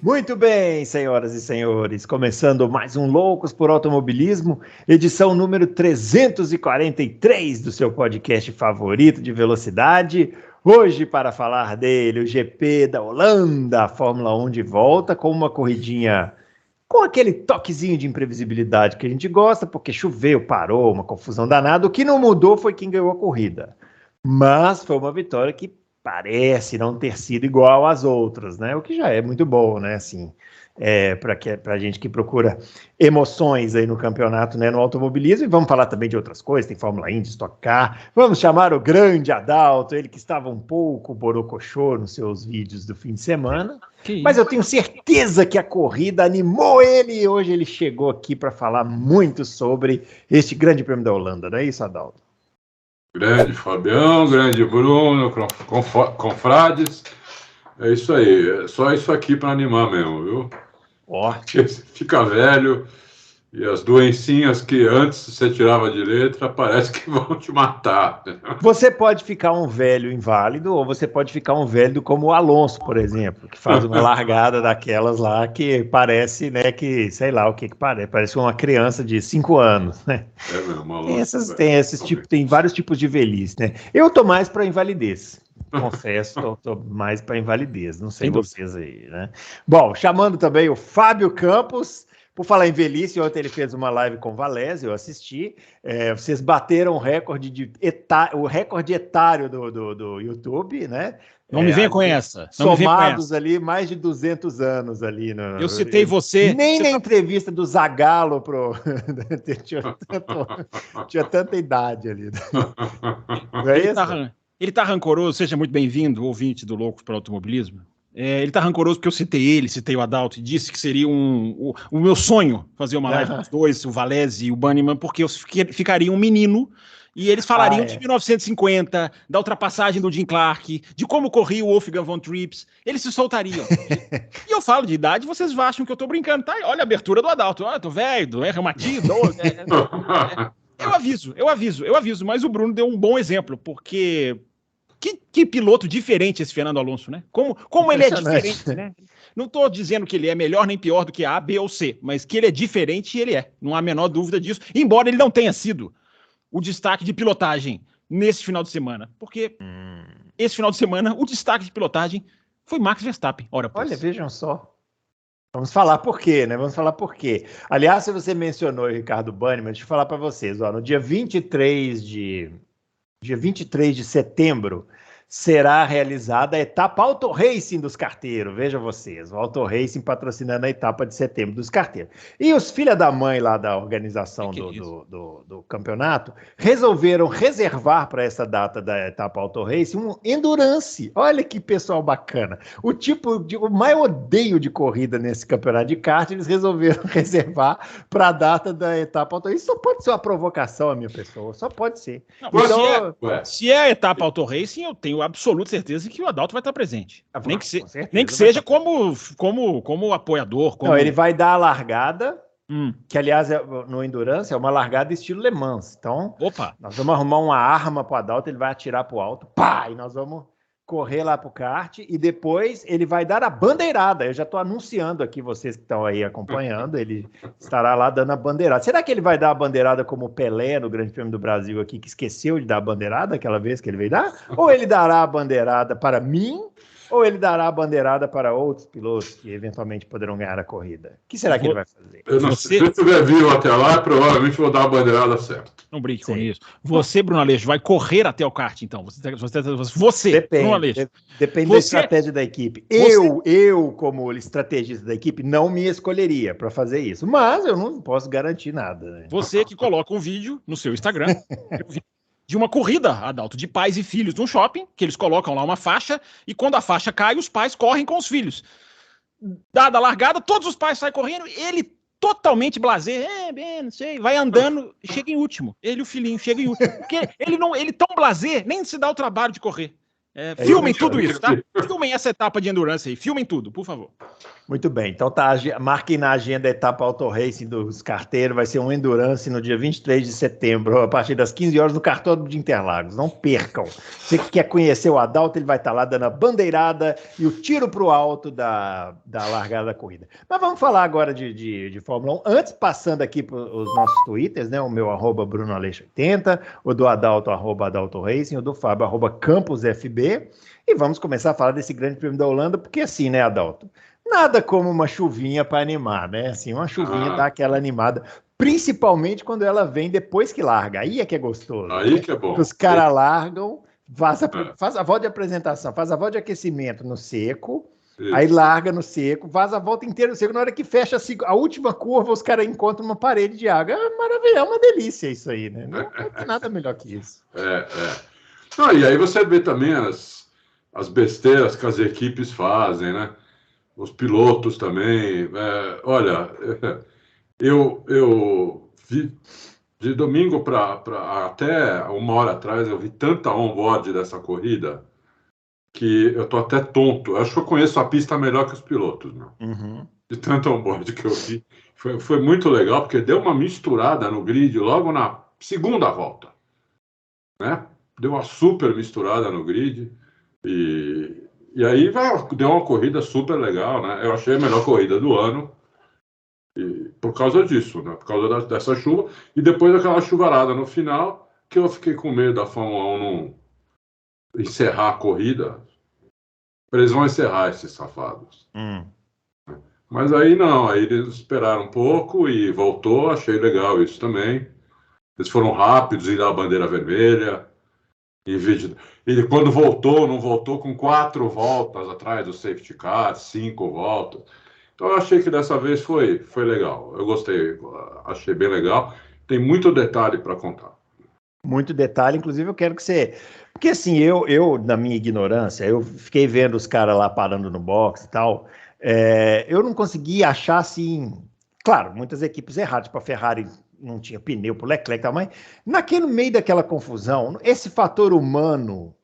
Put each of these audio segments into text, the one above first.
Muito bem, senhoras e senhores, começando mais um Loucos por Automobilismo, edição número 343 do seu podcast favorito de velocidade. Hoje, para falar dele, o GP da Holanda, a Fórmula 1 de volta, com uma corridinha com aquele toquezinho de imprevisibilidade que a gente gosta, porque choveu, parou, uma confusão danada. O que não mudou foi quem ganhou a corrida, mas foi uma vitória que parece não ter sido igual às outras, né? O que já é muito bom, né? Assim, para a gente que procura emoções aí no campeonato, né? No automobilismo, e vamos falar também de outras coisas, tem Fórmula Indy, Stock Car. Vamos chamar o grande Adalto, ele que estava um pouco borocochô nos seus vídeos do fim de semana, mas eu tenho certeza que a corrida animou ele e hoje ele chegou aqui para falar muito sobre este grande prêmio da Holanda, não é isso, Adalto? Grande Fabião, grande Bruno, confrades. É isso aí, é só isso aqui para animar mesmo, viu? Porque você fica velho e as doencinhas que antes você tirava de letra parece que vão te matar. Você pode ficar um velho inválido ou você pode ficar um velho como o Alonso, por exemplo, que faz uma largada daquelas lá que parece, né, que sei lá o que parece uma criança de 5 anos, né? É mesmo, Alonso. Tem vários tipos de velhice, né? Eu tô mais para invalidez. Confesso, tô mais para invalidez, não sei vocês aí, né? Bom, chamando também o Fábio Campos. Por falar em velhice, ontem ele fez uma live com o Valese, eu assisti. Vocês bateram o recorde etário do YouTube, né? Não me venha com essa. Somados ali, mais de 200 anos ali. Eu citei você. Nem na entrevista do Zagallo tinha tanta idade ali. Não é isso? Ele tá rancoroso, seja muito bem-vindo, ouvinte do Loucos para Automobilismo. Ele tá rancoroso porque eu citei o Adalto e disse que seria o meu sonho fazer uma live com os dois, o Valese e o Banniman, porque eu ficaria um menino e eles falariam de 1950, da ultrapassagem do Jim Clark, de como corria o Wolfgang von Trips, eles se soltariam. E eu falo de idade, vocês acham que eu tô brincando, tá? Olha a abertura do Adalto, tô velho, reumatismo, Eu aviso, mas o Bruno deu um bom exemplo, porque que piloto diferente esse Fernando Alonso, né? Como ele é diferente, né? Não estou dizendo que ele é melhor nem pior do que A, B ou C, mas que ele é diferente, ele é. Não há a menor dúvida disso, embora ele não tenha sido o destaque de pilotagem nesse final de semana, porque esse final de semana o destaque de pilotagem foi Max Verstappen. Olha, vejam só. Vamos falar por quê, né? Vamos falar por quê. Aliás, se você mencionou o Ricardo Banniman, deixa eu falar para vocês, no dia 23 de setembro, será realizada a etapa Auto Racing dos carteiros. Vejam vocês, o Auto Racing patrocinando a etapa de setembro dos carteiros. E os filha da mãe lá da organização do campeonato resolveram reservar para essa data da etapa Auto Racing um Endurance. Olha que pessoal bacana. O mais odeio de corrida nesse campeonato de kart, eles resolveram reservar para a data da etapa Auto Racing. Isso só pode ser uma provocação, a minha pessoa. Só pode ser. Não, então, se é a etapa Auto Racing, eu tenho absoluta certeza que o Adalto vai estar presente. Nem que seja como apoiador. Não, ele vai dar a largada, que aliás no Endurance é uma largada estilo Le Mans. Então, nós vamos arrumar uma arma para o Adalto, ele vai atirar para o alto, pá, e nós vamos correr lá para o kart e depois ele vai dar a bandeirada. Eu já estou anunciando aqui, vocês que estão aí acompanhando, ele estará lá dando a bandeirada. Será que ele vai dar a bandeirada como o Pelé no Grande Prêmio do Brasil aqui, que esqueceu de dar a bandeirada aquela vez que ele veio dar? Ou ele dará a bandeirada para mim? Ou ele dará a bandeirada para outros pilotos que eventualmente poderão ganhar a corrida? O que será que ele vai fazer? Se eu estiver vivo até lá, provavelmente vou dar a bandeirada certa. Não brinque com isso. Você, Bruno Aleixo, vai correr até o kart, então. Você Bruno Aleixo. Depende da estratégia da equipe. Eu, como estrategista da equipe, não me escolheria para fazer isso. Mas eu não posso garantir nada. Né? Você que coloca um vídeo no seu Instagram de uma corrida, Adalto, de pais e filhos num shopping, que eles colocam lá uma faixa, e quando a faixa cai, os pais correm com os filhos. Dada a largada, todos os pais saem correndo, ele totalmente blasé, não sei, vai andando, chega em último. Ele e o filhinho chegam em último. Porque ele tão blasé, nem se dá o trabalho de correr. Filmem tudo isso, tá? Filmem essa etapa de endurance aí. Filmem tudo, por favor. Muito bem. Então marquem na agenda a etapa Auto Racing dos carteiros. Vai ser um endurance no dia 23 de setembro, a partir das 15 horas, no Cartódromo de Interlagos. Não percam. Você que quer conhecer o Adalto, ele vai estar lá dando a bandeirada e o tiro para o alto da largada da corrida. Mas vamos falar agora de Fórmula 1. Antes, passando aqui para os nossos twitters, né? O meu @BrunoAleixo80, o do Adalto, @Adalto Racing, o do Fábio, @CampusFB. E vamos começar a falar desse grande prêmio da Holanda, porque assim, né, Adalto? Nada como uma chuvinha para animar, né? Assim, uma chuvinha dá aquela animada, principalmente quando ela vem depois que larga. Aí é que é gostoso. Aí né? que é bom. Os caras largam, faz a volta de apresentação, faz a volta de aquecimento no seco, isso. Aí larga no seco, faz a volta inteira no seco. Na hora que fecha a última curva, os caras encontram uma parede de água. É maravilhoso, é uma delícia isso aí, né? Não tem nada melhor que isso. Não, e aí você vê também as besteiras que as equipes fazem, né? Os pilotos também. Olha, eu vi de domingo para até uma hora atrás, eu vi tanta on-board dessa corrida que eu tô até tonto. Eu acho que eu conheço a pista melhor que os pilotos, meu. Uhum. De tanto on-board que eu vi. Foi muito legal, porque deu uma misturada no grid logo na segunda volta, né? Deu uma super misturada no grid e aí deu uma corrida super legal, né? Eu achei a melhor corrida do ano por causa disso, né? Por causa dessa chuva e depois daquela chuvarada no final, que eu fiquei com medo da Fórmula 1 não encerrar a corrida. Eles vão encerrar esses safados. Mas aí não, aí eles esperaram um pouco e voltou, achei legal isso também. Eles foram rápidos e dar a bandeira vermelha. E quando voltou, não voltou com 4 voltas atrás do safety car, 5 voltas. Então eu achei que dessa vez foi legal. Eu gostei, achei bem legal. Tem muito detalhe para contar. Muito detalhe, inclusive eu quero que você... Porque assim, eu na minha ignorância, eu fiquei vendo os caras lá parando no box e tal, eu não consegui achar assim... Claro, muitas equipes erradas, para a Ferrari não tinha pneu para o Leclerc e tal, mas naquele meio daquela confusão, esse fator humano,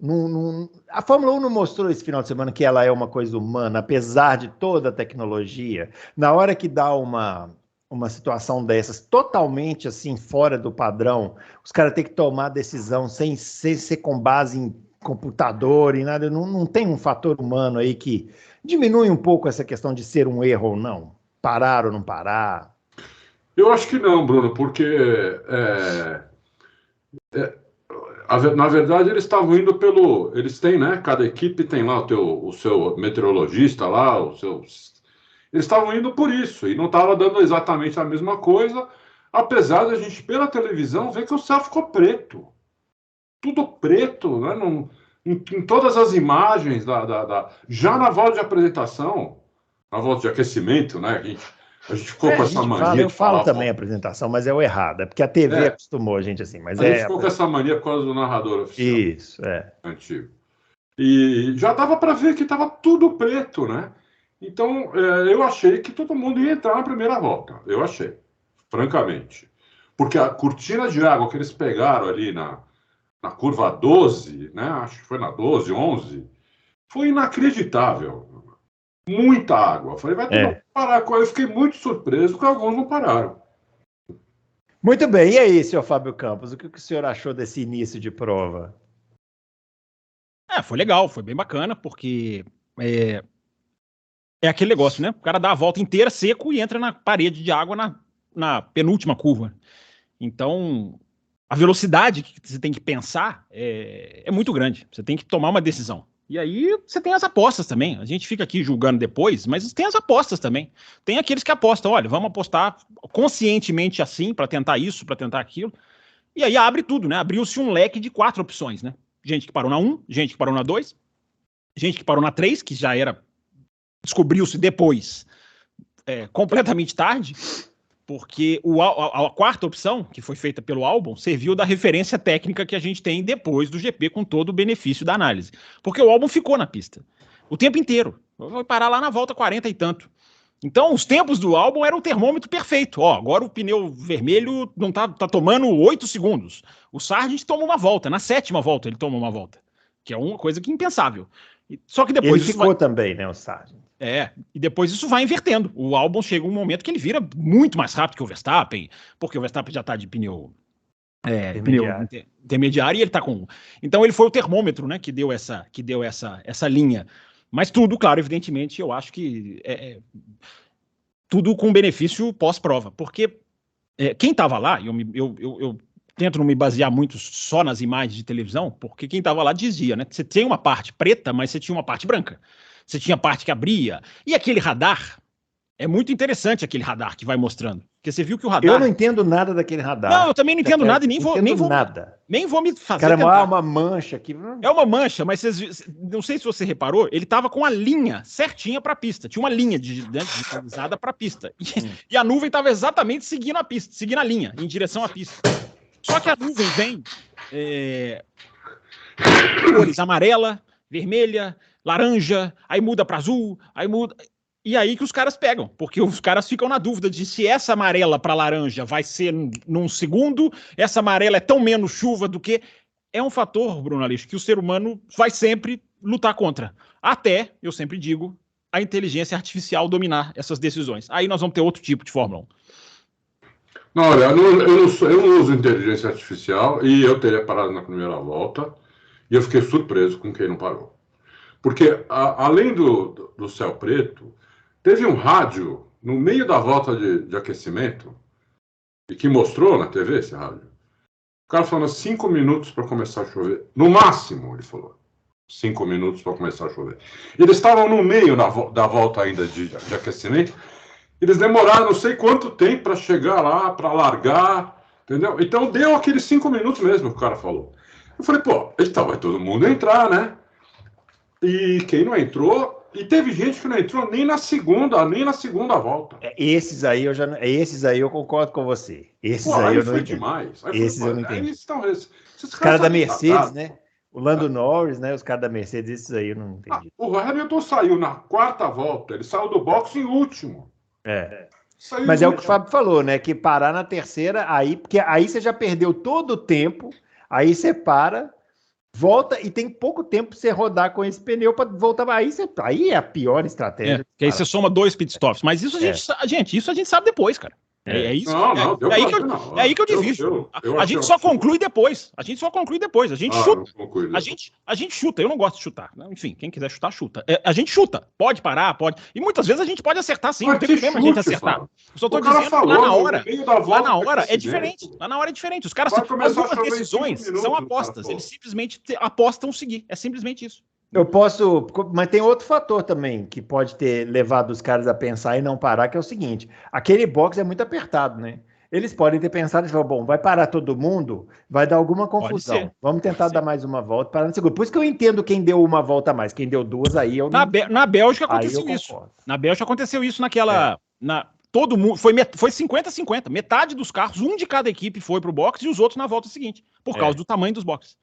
a Fórmula 1 não mostrou esse final de semana que ela é uma coisa humana, apesar de toda a tecnologia. Na hora que dá uma situação dessas, totalmente assim, fora do padrão, os caras têm que tomar decisão sem ser com base em computador e nada, não tem um fator humano aí que diminui um pouco essa questão de ser um erro ou não? Parar ou não parar? Eu acho que não, Bruno, porque na verdade eles estavam indo eles têm, né? Cada equipe tem lá o seu meteorologista lá, eles estavam indo por isso e não estava dando exatamente a mesma coisa, apesar de a gente pela televisão ver que o céu ficou preto, tudo preto, né? Em todas as imagens já na volta de apresentação, na volta de aquecimento, né? A gente ficou com essa mania. Eu falo também a apresentação, mas é o errado. É porque a TV acostumou a gente assim. Mas a gente ficou com essa mania por causa do narrador oficial. Isso, antigo. E já dava para ver que estava tudo preto, né? Então, eu achei que todo mundo ia entrar na primeira volta. Eu achei, francamente. Porque a cortina de água que eles pegaram ali na curva 12, né? Acho que foi na 12, 11, foi inacreditável. Muita água. Eu falei, vai todo mundo parar. Eu fiquei muito surpreso que alguns não pararam. Muito bem. E aí, senhor Fábio Campos, o que o senhor achou desse início de prova? Foi legal, foi bem bacana, porque é aquele negócio, né? O cara dá a volta inteira seco e entra na parede de água na penúltima curva. Então, a velocidade que você tem que pensar é muito grande. Você tem que tomar uma decisão. E aí você tem as apostas também. A gente fica aqui julgando depois, mas tem as apostas também. Tem aqueles que apostam, olha, vamos apostar conscientemente assim, para tentar isso, para tentar aquilo. E aí abre tudo, né? Abriu-se um leque de 4 opções, né? Gente que parou na 1, gente que parou na 2, gente que parou na 3, que já descobriu-se depois, completamente tarde, porque a quarta opção, que foi feita pelo Albon, serviu da referência técnica que a gente tem depois do GP, com todo o benefício da análise. Porque o Albon ficou na pista o tempo inteiro. Foi parar lá na volta 40 e tanto. Então, os tempos do Albon eram o termômetro perfeito. Agora o pneu vermelho não tá tomando 8 segundos. O Sargent toma uma volta. Na 7ª volta ele toma uma volta. que é uma coisa que é impensável. Só que depois ele ficou também, né, o Sargent. E depois isso vai invertendo. O Albon chega um momento que ele vira muito mais rápido que o Verstappen, porque o Verstappen já está de pneu intermediário e ele está com... Então ele foi o termômetro, né, que deu essa linha. Mas tudo, claro, evidentemente, eu acho que tudo com benefício pós-prova, porque quem estava lá, eu tento não me basear muito só nas imagens de televisão, porque quem estava lá dizia, né? Você tem uma parte preta, mas você tinha uma parte branca. Você tinha a parte que abria. E aquele radar, é muito interessante aquele radar que vai mostrando. Porque você viu que o radar... Eu não entendo nada daquele radar. Não, eu também não entendo nada e nem vou me fazer Cara, tentar. é uma mancha aqui. É uma mancha, mas não sei se você reparou, ele estava com a linha certinha para a pista. Tinha uma linha digitalizada para a pista. E a nuvem estava exatamente seguindo a pista, seguindo a linha, em direção à pista. Só que a nuvem vem cores amarela, vermelha, laranja, aí muda para azul, aí muda... E aí que os caras pegam, porque os caras ficam na dúvida de se essa amarela para laranja vai ser num segundo, essa amarela é tão menos chuva do que... É um fator, Bruno Aleixo, que o ser humano vai sempre lutar contra. Até, eu sempre digo, a inteligência artificial dominar essas decisões. Aí nós vamos ter outro tipo de Fórmula 1. Não, olha, eu não uso inteligência artificial e eu teria parado na primeira volta e eu fiquei surpreso com quem não parou. Porque, além do céu preto, teve um rádio no meio da volta de aquecimento e que mostrou na TV esse rádio. O cara falando 5 minutos para começar a chover. No máximo, ele falou. 5 minutos para começar a chover. Eles estavam no meio da volta ainda de aquecimento. Eles demoraram não sei quanto tempo para chegar lá, para largar, entendeu? Então deu aqueles 5 minutos mesmo que o cara falou. Eu falei, pô, então vai todo mundo entrar, né? E quem não entrou... E teve gente que não entrou nem na segunda volta. Esses aí eu concordo com você. Esses Pô, aí eu não foi entendo. demais. Esses eu não entendo. Os caras da Mercedes, né? O Lando Norris, né? Os caras da Mercedes, esses aí eu não entendi. O Hamilton saiu na 4ª volta, ele saiu do boxe em último. Mas é o que o Fábio falou, né? Que parar na terceira, porque aí você já perdeu todo o tempo, aí você para, volta e tem pouco tempo para você rodar com esse pneu para voltar. Aí é a pior estratégia. Porque aí você soma 2 pitstops. Mas isso a gente sabe depois, cara. É isso. É aí que eu divido. A gente só conclui depois. A gente chuta. A gente chuta. Eu não gosto de chutar. Enfim, quem quiser chutar, chuta. A gente chuta. Pode parar, pode. E muitas vezes a gente pode acertar sim. Não tem problema a gente acertar. Eu só tô dizendo que lá na hora é diferente. Lá na hora é diferente. Os caras, algumas decisões são apostas. Eles simplesmente apostam seguir. É simplesmente isso. Mas tem outro fator também que pode ter levado os caras a pensar e não parar, que é o seguinte: aquele box é muito apertado, né? Eles podem ter pensado e falar, bom, vai parar todo mundo, vai dar alguma confusão. Vamos tentar dar mais uma volta, parar no segundo. Por isso que eu entendo quem deu uma volta a mais, quem deu 2, aí eu não... Na Bélgica aconteceu isso. Na Bélgica aconteceu isso naquela... Todo mundo, foi 50-50, metade dos carros, um de cada equipe foi pro box e os outros na volta seguinte, por causa do tamanho dos boxes.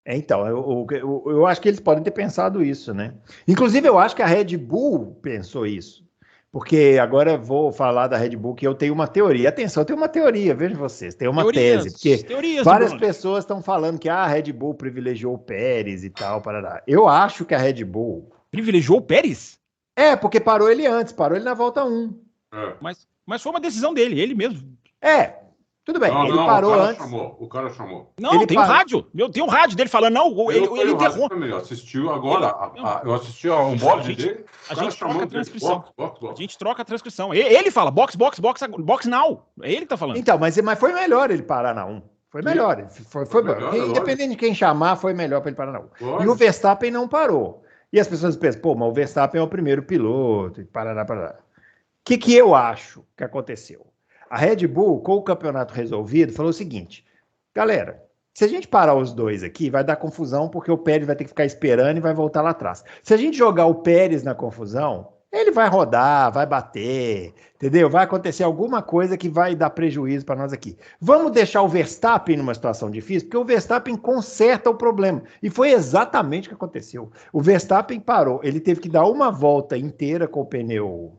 Então, eu acho que eles podem ter pensado isso, né? Inclusive, eu acho que a Red Bull pensou isso. Porque agora eu vou falar da Red Bull, que eu tenho uma teoria. Atenção, eu tenho uma teoria, vejam vocês. Tem uma tese. Porque várias pessoas estão falando que a Red Bull privilegiou o Pérez e tal. Parará. Eu acho que a Red Bull... Privilegiou o Pérez? Porque parou ele antes. Parou ele na volta 1. Mas foi uma decisão dele, ele mesmo. Tudo bem, ele parou antes. O cara chamou. Não, ele tem um rádio. Tem um rádio dele falando, não, ele interrompe. Eu assistiu agora, eu assisti a onboard dele. A gente troca a transcrição. A gente troca a transcrição. Ele fala, box now. É ele que tá falando. Então, mas foi melhor ele parar na 1. Foi melhor. Foi melhor. Independente de quem chamar, foi melhor para ele parar na 1. E o Verstappen não parou. E as pessoas pensam, mas o Verstappen é o primeiro piloto. Parará. O que eu acho que aconteceu? A Red Bull, com o campeonato resolvido, falou o seguinte: galera, se a gente parar os dois aqui, vai dar confusão, porque o Pérez vai ter que ficar esperando e vai voltar lá atrás. Se a gente jogar o Pérez na confusão, ele vai rodar, vai bater, entendeu? Vai acontecer alguma coisa que vai dar prejuízo para nós aqui. Vamos deixar o Verstappen numa situação difícil, porque o Verstappen conserta o problema. E foi exatamente o que aconteceu. O Verstappen parou, ele teve que dar uma volta inteira com o pneu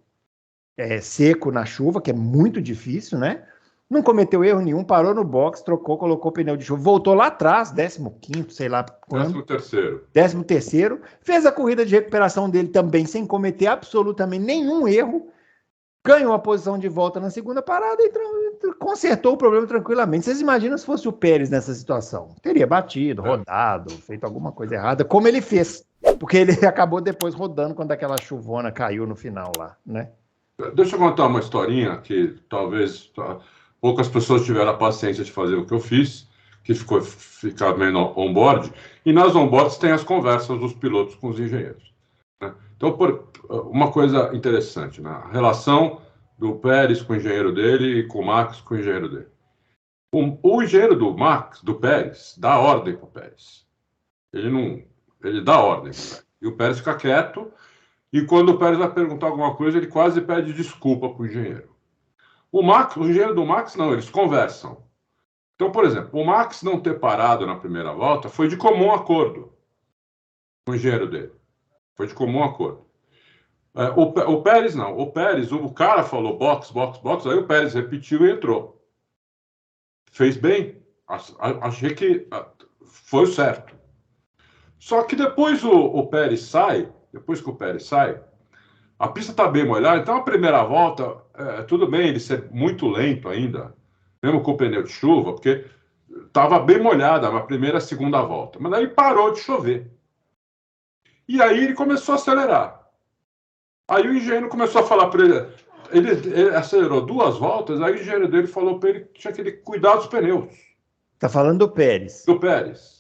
seco na chuva, que é muito difícil, né? Não cometeu erro nenhum, parou no box, trocou, colocou o pneu de chuva, voltou lá atrás, 15º, sei lá quando. 13º. Fez a corrida de recuperação dele também, sem cometer absolutamente nenhum erro. Ganhou a posição de volta na segunda parada e consertou o problema tranquilamente. Vocês imaginam se fosse o Pérez nessa situação? Teria batido, rodado, feito alguma coisa errada, como ele fez. Porque ele acabou depois rodando quando aquela chuvona caiu no final lá, né? Deixa eu contar uma historinha que talvez poucas pessoas tiveram a paciência de fazer o que eu fiz, que ficar meio on-board. E nas on-boards tem as conversas dos pilotos com os engenheiros, né? Então, uma coisa interessante, né? A relação do Pérez com o engenheiro dele e com o Max com o engenheiro dele. O engenheiro do Pérez, dá ordem para o Pérez. Ele dá ordem para o Pérez. E o Pérez fica quieto, e quando o Pérez vai perguntar alguma coisa, ele quase pede desculpa para o engenheiro. O engenheiro do Max, não, eles conversam. Então, por exemplo, o Max não ter parado na primeira volta foi de comum acordo com o engenheiro dele. Foi de comum acordo. O Pérez não. O Pérez, o cara falou box, box, box, aí o Pérez repetiu e entrou. Fez bem. Achei que foi certo. Só que depois o Pérez sai, a pista está bem molhada, então a primeira volta, tudo bem ele ser muito lento ainda, mesmo com o pneu de chuva, porque estava bem molhada na primeira e segunda volta. Mas aí parou de chover. E aí ele começou a acelerar. Aí o engenheiro começou a falar para ele, ele acelerou 2 voltas, aí o engenheiro dele falou para ele que tinha que cuidar dos pneus. Tá falando do Pérez. Do Pérez.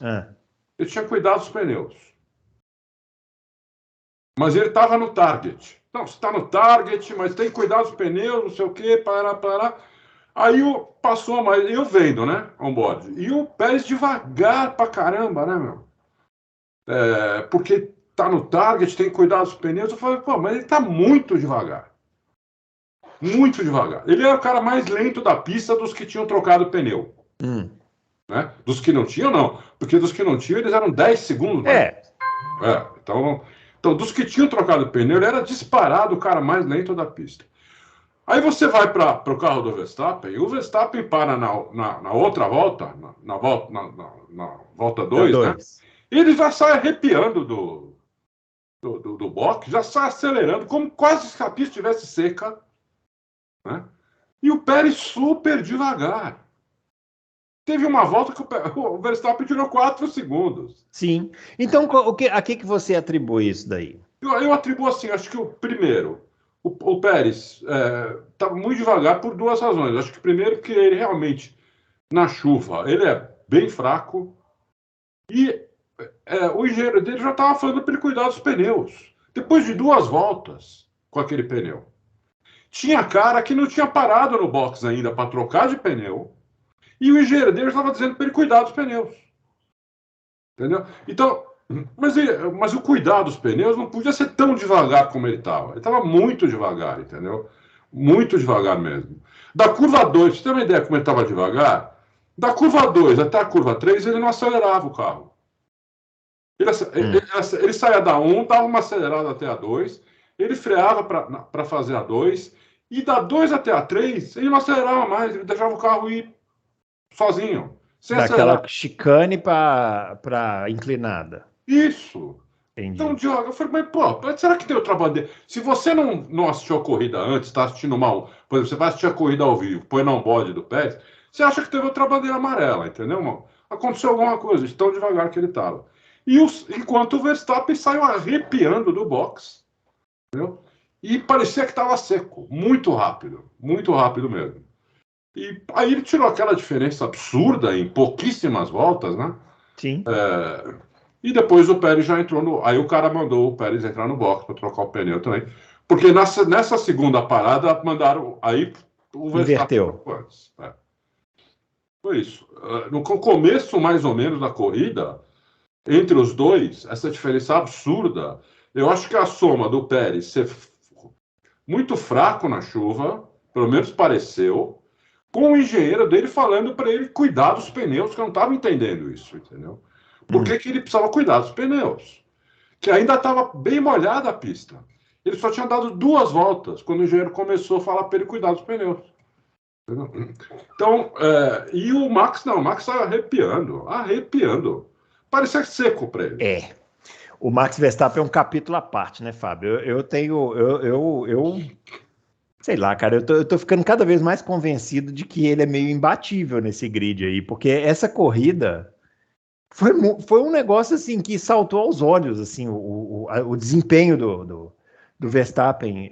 Ele tinha cuidado dos pneus. Mas ele estava no target. Não, você está no target, mas tem que cuidar dos pneus, não sei o quê, parar. Aí passou mais, eu vendo, né, on-board. E o Pérez devagar pra caramba, né, meu? Porque tá no target, tem que cuidar dos pneus. Eu falei, pô, mas ele tá muito devagar. Muito devagar. Ele era o cara mais lento da pista dos que tinham trocado o pneu. Né? Dos que não tinham, não. Porque dos que não tinham, eles eram 10 segundos. Então, dos que tinham trocado o pneu, ele era disparado o cara mais lento da pista. Aí você vai para o carro do Verstappen, e o Verstappen para na outra volta, na volta 2, né? E ele já sai arrepiando do box, já sai acelerando, como quase se a pista estivesse seca, né? E o Pérez super devagar. Teve uma volta que o Verstappen tirou 4 segundos. Sim. Então, a que você atribui isso daí? Eu atribuo assim, acho que o primeiro, o Pérez está muito devagar por 2 razões. Acho que primeiro que ele realmente, na chuva, ele é bem fraco e o engenheiro dele já estava falando para ele cuidar dos pneus. Depois de 2 voltas com aquele pneu. Tinha cara que não tinha parado no box ainda para trocar de pneu. E o engenheiro dele estava dizendo para ele cuidar dos pneus. Entendeu? Então, mas o cuidar dos pneus não podia ser tão devagar como ele estava. Ele estava muito devagar, entendeu? Muito devagar mesmo. Da curva 2, você tem uma ideia como ele estava devagar? Da curva 2 até a curva 3, ele não acelerava o carro. Ele saía da 1, dava uma acelerada até a 2, ele freava para fazer a 2, e da 2 até a 3, ele não acelerava mais, ele deixava o carro ir sozinho. Daquela chicane para inclinada. Isso. Entendi. Então, Diogo, eu falei, mas pô, será que tem outra bandeira? Se você não assistiu a corrida antes, está assistindo por exemplo, você vai assistir a corrida ao vivo, põe no on-board do Pérez, você acha que teve outra bandeira amarela, entendeu, irmão? Aconteceu alguma coisa, de tão devagar que ele estava. Enquanto o Verstappen saiu arrepiando do box, entendeu? E parecia que estava seco, muito rápido mesmo. E aí ele tirou aquela diferença absurda em pouquíssimas voltas, né? Sim. E depois o Pérez já entrou Aí o cara mandou o Pérez entrar no box para trocar o pneu também. Porque nessa segunda parada mandaram. Aí o Verstappen inverteu. Antes. Foi isso. No começo, mais ou menos, da corrida, entre os dois, essa diferença absurda, eu acho que a soma do Pérez ser muito fraco na chuva, pelo menos pareceu, com o engenheiro dele falando para ele cuidar dos pneus, que eu não estava entendendo isso, entendeu? Por que ele precisava cuidar dos pneus? Que ainda estava bem molhada a pista. Ele só tinha dado 2 voltas quando o engenheiro começou a falar para ele cuidar dos pneus. Então, e o Max não, o Max está arrepiando. Parecia seco para ele. O Max Verstappen é um capítulo à parte, né, Fábio? Eu sei lá, cara, eu tô ficando cada vez mais convencido de que ele é meio imbatível nesse grid aí, porque essa corrida foi um negócio, assim, que saltou aos olhos, assim, o desempenho do Verstappen.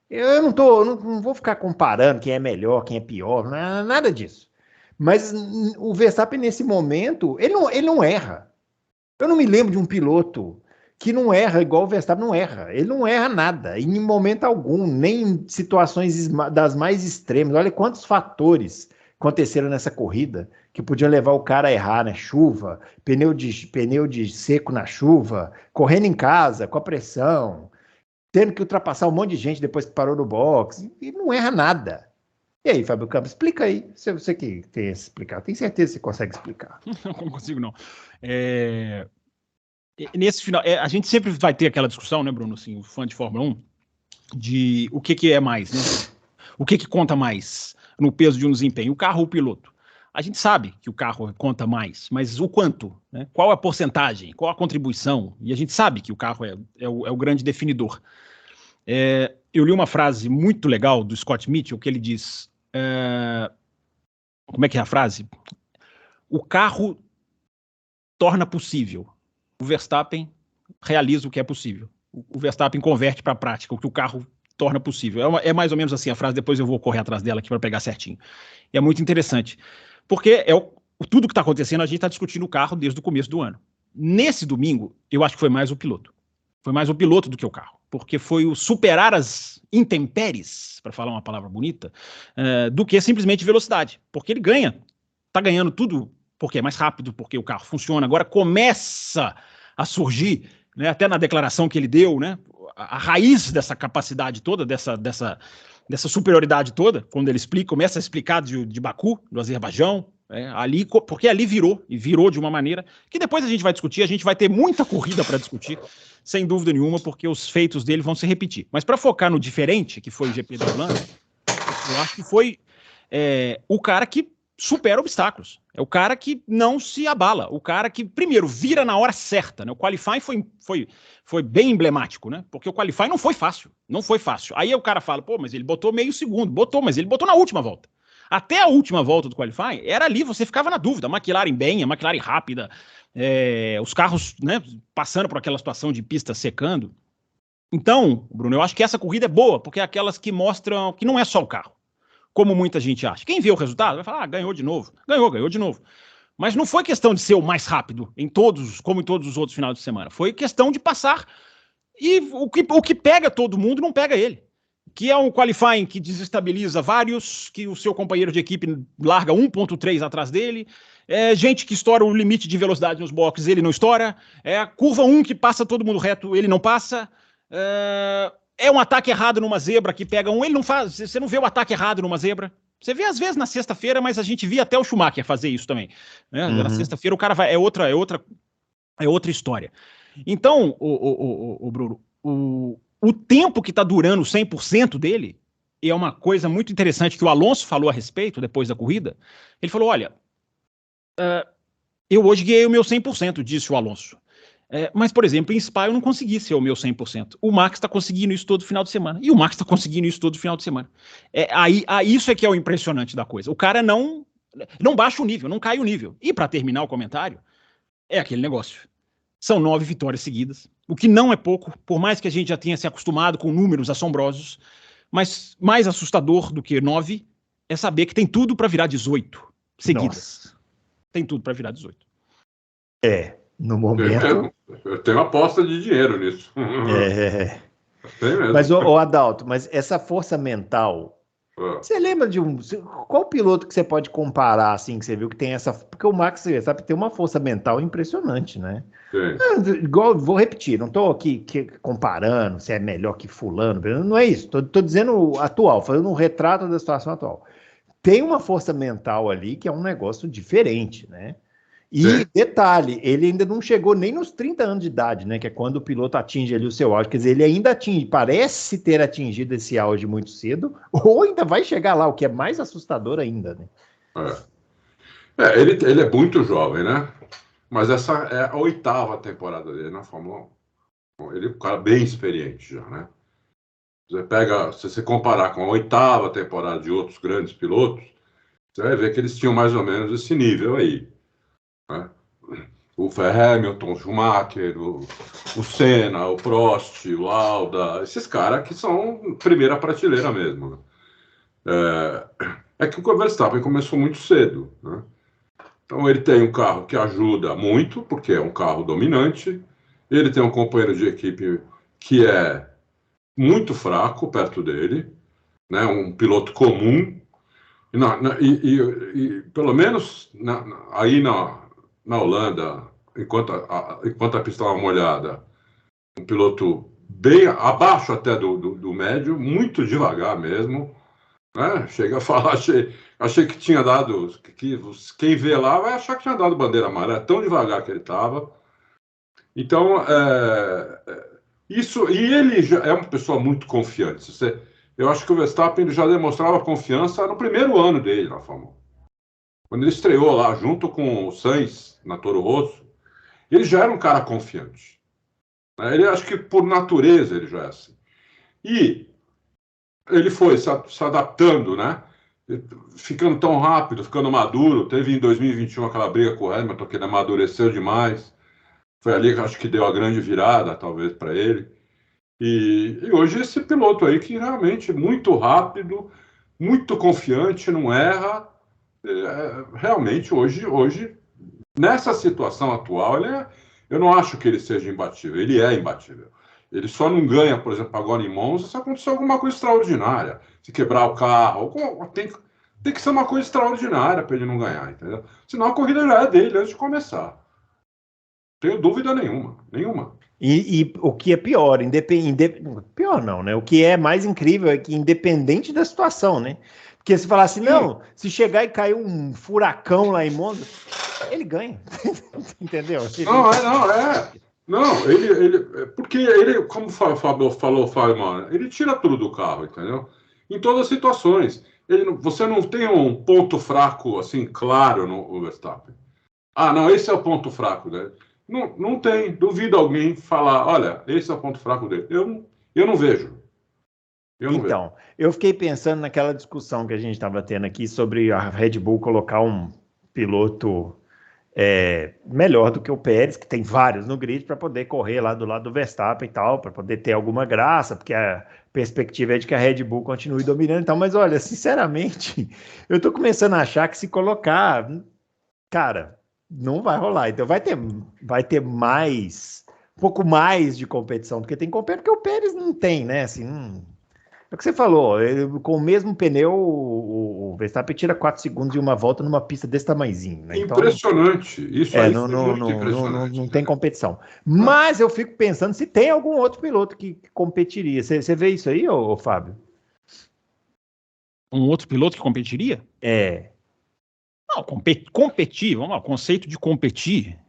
Eu não vou ficar comparando quem é melhor, quem é pior, nada disso. Mas o Verstappen, nesse momento, ele não erra. Eu não me lembro de um piloto que não erra igual o Verstappen não erra. Ele não erra nada, em momento algum, nem em situações das mais extremas. Olha quantos fatores aconteceram nessa corrida que podiam levar o cara a errar, né? Chuva, pneu de seco na chuva, correndo em casa, com a pressão, tendo que ultrapassar um monte de gente depois que parou no box, e não erra nada. E aí, Fábio Campos, explica aí. Você que tem esse explicar, tenho certeza que você consegue explicar. Não consigo, não. Nesse final, a gente sempre vai ter aquela discussão, né, Bruno, assim, o fã de Fórmula 1, de o que é mais, né? O que conta mais no peso de um desempenho, o carro ou o piloto? A gente sabe que o carro conta mais, mas o quanto, né? Qual a porcentagem, qual a contribuição? E a gente sabe que o carro é o grande definidor. Eu li uma frase muito legal do Scott Mitchell, que ele diz, como é que é a frase? O carro torna possível. O Verstappen realiza o que é possível. O Verstappen converte para a prática o que o carro torna possível. É mais ou menos assim a frase, depois eu vou correr atrás dela aqui para pegar certinho. E é muito interessante, porque tudo que está acontecendo, a gente está discutindo o carro desde o começo do ano. Nesse domingo, eu acho que foi mais o piloto. Foi mais o piloto do que o carro, porque foi o superar as intempéries, para falar uma palavra bonita, do que simplesmente velocidade. Porque ele está ganhando tudo porque é mais rápido, porque o carro funciona. Agora começa a surgir, né, até na declaração que ele deu, né, a raiz dessa capacidade toda, dessa superioridade toda, quando ele começa a explicar de Baku, do Azerbaijão, porque ali virou de uma maneira que depois a gente vai discutir, a gente vai ter muita corrida para discutir, sem dúvida nenhuma, porque os feitos dele vão se repetir. Mas para focar no diferente, que foi o GP da Holanda, eu acho que foi o cara que supera obstáculos. É o cara que não se abala. O cara que, primeiro, vira na hora certa. Né? O qualifying foi bem emblemático, né? Porque o qualifying não foi fácil. Não foi fácil. Aí o cara fala, pô, mas ele botou meio segundo. Mas ele botou na última volta. Até a última volta do qualifying, era ali, você ficava na dúvida. A McLaren bem, a McLaren rápida, os carros, né, passando por aquela situação de pista secando. Então, Bruno, eu acho que essa corrida é boa, porque é aquelas que mostram que não é só o carro, como muita gente acha. Quem vê o resultado vai falar, ganhou de novo. Ganhou de novo. Mas não foi questão de ser o mais rápido, como em todos os outros finais de semana. Foi questão de passar. E o que pega todo mundo não pega ele. Que é um qualifying que desestabiliza vários, que o seu companheiro de equipe larga 1.3 atrás dele. Gente que estoura o limite de velocidade nos boxes, ele não estoura. A curva 1 que passa todo mundo reto, ele não passa. Um ataque errado numa zebra que pega ele não faz. Você não vê o ataque errado numa zebra. Você vê às vezes na sexta-feira, mas a gente via até o Schumacher fazer isso também. Né? Na sexta-feira o cara vai. É outra história. Então, o Bruno, o tempo que está durando 100% dele é uma coisa muito interessante que o Alonso falou a respeito depois da corrida. Ele falou, olha, eu hoje ganhei o meu 100%, disse o Alonso. Mas, por exemplo, em Spa eu não consegui ser o meu 100%. O Max está conseguindo isso todo final de semana. E o Max está conseguindo isso todo final de semana. Isso é que é o impressionante da coisa. O cara não baixa o nível, não cai o nível. E para terminar o comentário, é aquele negócio. São 9 vitórias seguidas, o que não é pouco, por mais que a gente já tenha se acostumado com números assombrosos, mas mais assustador do que 9 é saber que tem tudo para virar 18 seguidas. Nossa. Tem tudo para virar 18. No momento... Eu tenho uma aposta de dinheiro nisso. Tem mesmo. Mas, Adalto, mas essa força mental... Você lembra de qual piloto que você pode comparar, assim, que você viu que tem essa... Porque o Max, sabe, tem uma força mental impressionante, né? Igual, vou repetir, não estou aqui comparando se é melhor que fulano, não é isso. Estou dizendo atual, fazendo um retrato da situação atual. Tem uma força mental ali que é um negócio diferente, né? E detalhe, ele ainda não chegou nem nos 30 anos de idade, né? Que é quando o piloto atinge ali o seu auge. Quer dizer, ele ainda parece ter atingido esse auge muito cedo, ou ainda vai chegar lá, o que é mais assustador ainda, né? Ele é muito jovem, né? Mas essa é a 8ª temporada dele na Fórmula 1. Ele é um cara bem experiente já, né? Se você comparar com a 8ª temporada de outros grandes pilotos, você vai ver que eles tinham mais ou menos esse nível aí, né? O Hamilton, o Schumacher, o Senna, o Prost, o Lauda, esses caras que são primeira prateleira mesmo. É que o Verstappen começou muito cedo, né? Então ele tem um carro que ajuda muito, porque é um carro dominante, ele tem um companheiro de equipe que é muito fraco perto dele, né? Um piloto comum, e pelo menos aí na Holanda, enquanto a pista estava molhada, um piloto bem abaixo até do médio, muito devagar mesmo, né? Chega a falar, achei que tinha dado, que quem vê lá vai achar que tinha dado bandeira amarela, tão devagar que ele estava. Então, isso, e ele já é uma pessoa muito confiante. Eu acho que o Verstappen já demonstrava confiança no primeiro ano dele na Fórmula 1. Quando ele estreou lá junto com o Sainz na Toro Rosso, ele já era um cara confiante. Ele, acho que por natureza ele já é assim. E ele foi se adaptando, né? Ficando tão rápido, ficando maduro. Teve em 2021 aquela briga com o Hamilton, que ele amadureceu demais. Foi ali que acho que deu a grande virada, talvez, para ele. E hoje esse piloto aí que realmente é muito rápido, muito confiante, não erra. Realmente hoje, nessa situação atual, eu não acho que ele seja imbatível. Ele é imbatível. Ele só não ganha, por exemplo, agora em Monza, se acontecer alguma coisa extraordinária. Se quebrar o carro, tem que ser uma coisa extraordinária para ele não ganhar, entendeu? Senão a corrida já é dele antes de começar. Não tenho dúvida nenhuma. E o que é pior, pior não, né? O que é mais incrível é que independente da situação, né? Porque se falar assim, não, se chegar e cair um furacão lá em Monza, ele ganha. Entendeu? Não, porque ele, como o Fábio falou, ele tira tudo do carro, entendeu? Em todas as situações. Você não tem um ponto fraco, assim, claro no Verstappen. Não, esse é o ponto fraco dele. Não tem. Duvido alguém falar, olha, esse é o ponto fraco dele. Eu não vejo. Então, eu fiquei pensando naquela discussão que a gente estava tendo aqui sobre a Red Bull colocar um piloto melhor do que o Pérez, que tem vários no grid, para poder correr lá do lado do Verstappen e tal, para poder ter alguma graça, porque a perspectiva é de que a Red Bull continue dominando e tal. Mas olha, sinceramente, eu tô começando a achar que se colocar, cara, não vai rolar. Então vai ter um pouco mais de competição do que tem com o Pérez, porque o Pérez não tem, né? Assim, é o que você falou, com o mesmo pneu, o Verstappen tira 4 segundos de uma volta numa pista desse tamanhozinho, né? Então, impressionante. Isso aí foi muito impressionante. Não tem competição. Mas eu fico pensando se tem algum outro piloto que competiria. Você vê isso aí, ô Fábio? Um outro piloto que competiria? Não, competir, vamos lá, o conceito de competir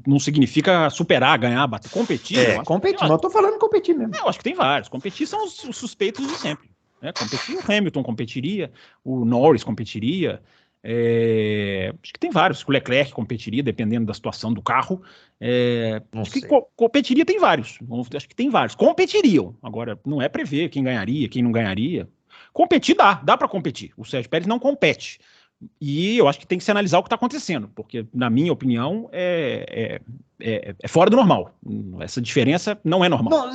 não significa superar, ganhar, bater. Competir. Competir, mas eu tô falando competir mesmo. Eu acho que tem vários. Competir são os suspeitos de sempre. Competir, o Hamilton competiria, o Norris competiria. Acho que tem vários. O Leclerc competiria, dependendo da situação do carro. Acho que competiria, tem vários. Acho que tem vários. Competiriam. Agora, não é prever quem ganharia, quem não ganharia. Competir dá para competir. O Sérgio Pérez não compete. E eu acho que tem que se analisar o que está acontecendo, porque, na minha opinião, é fora do normal. Essa diferença não é normal.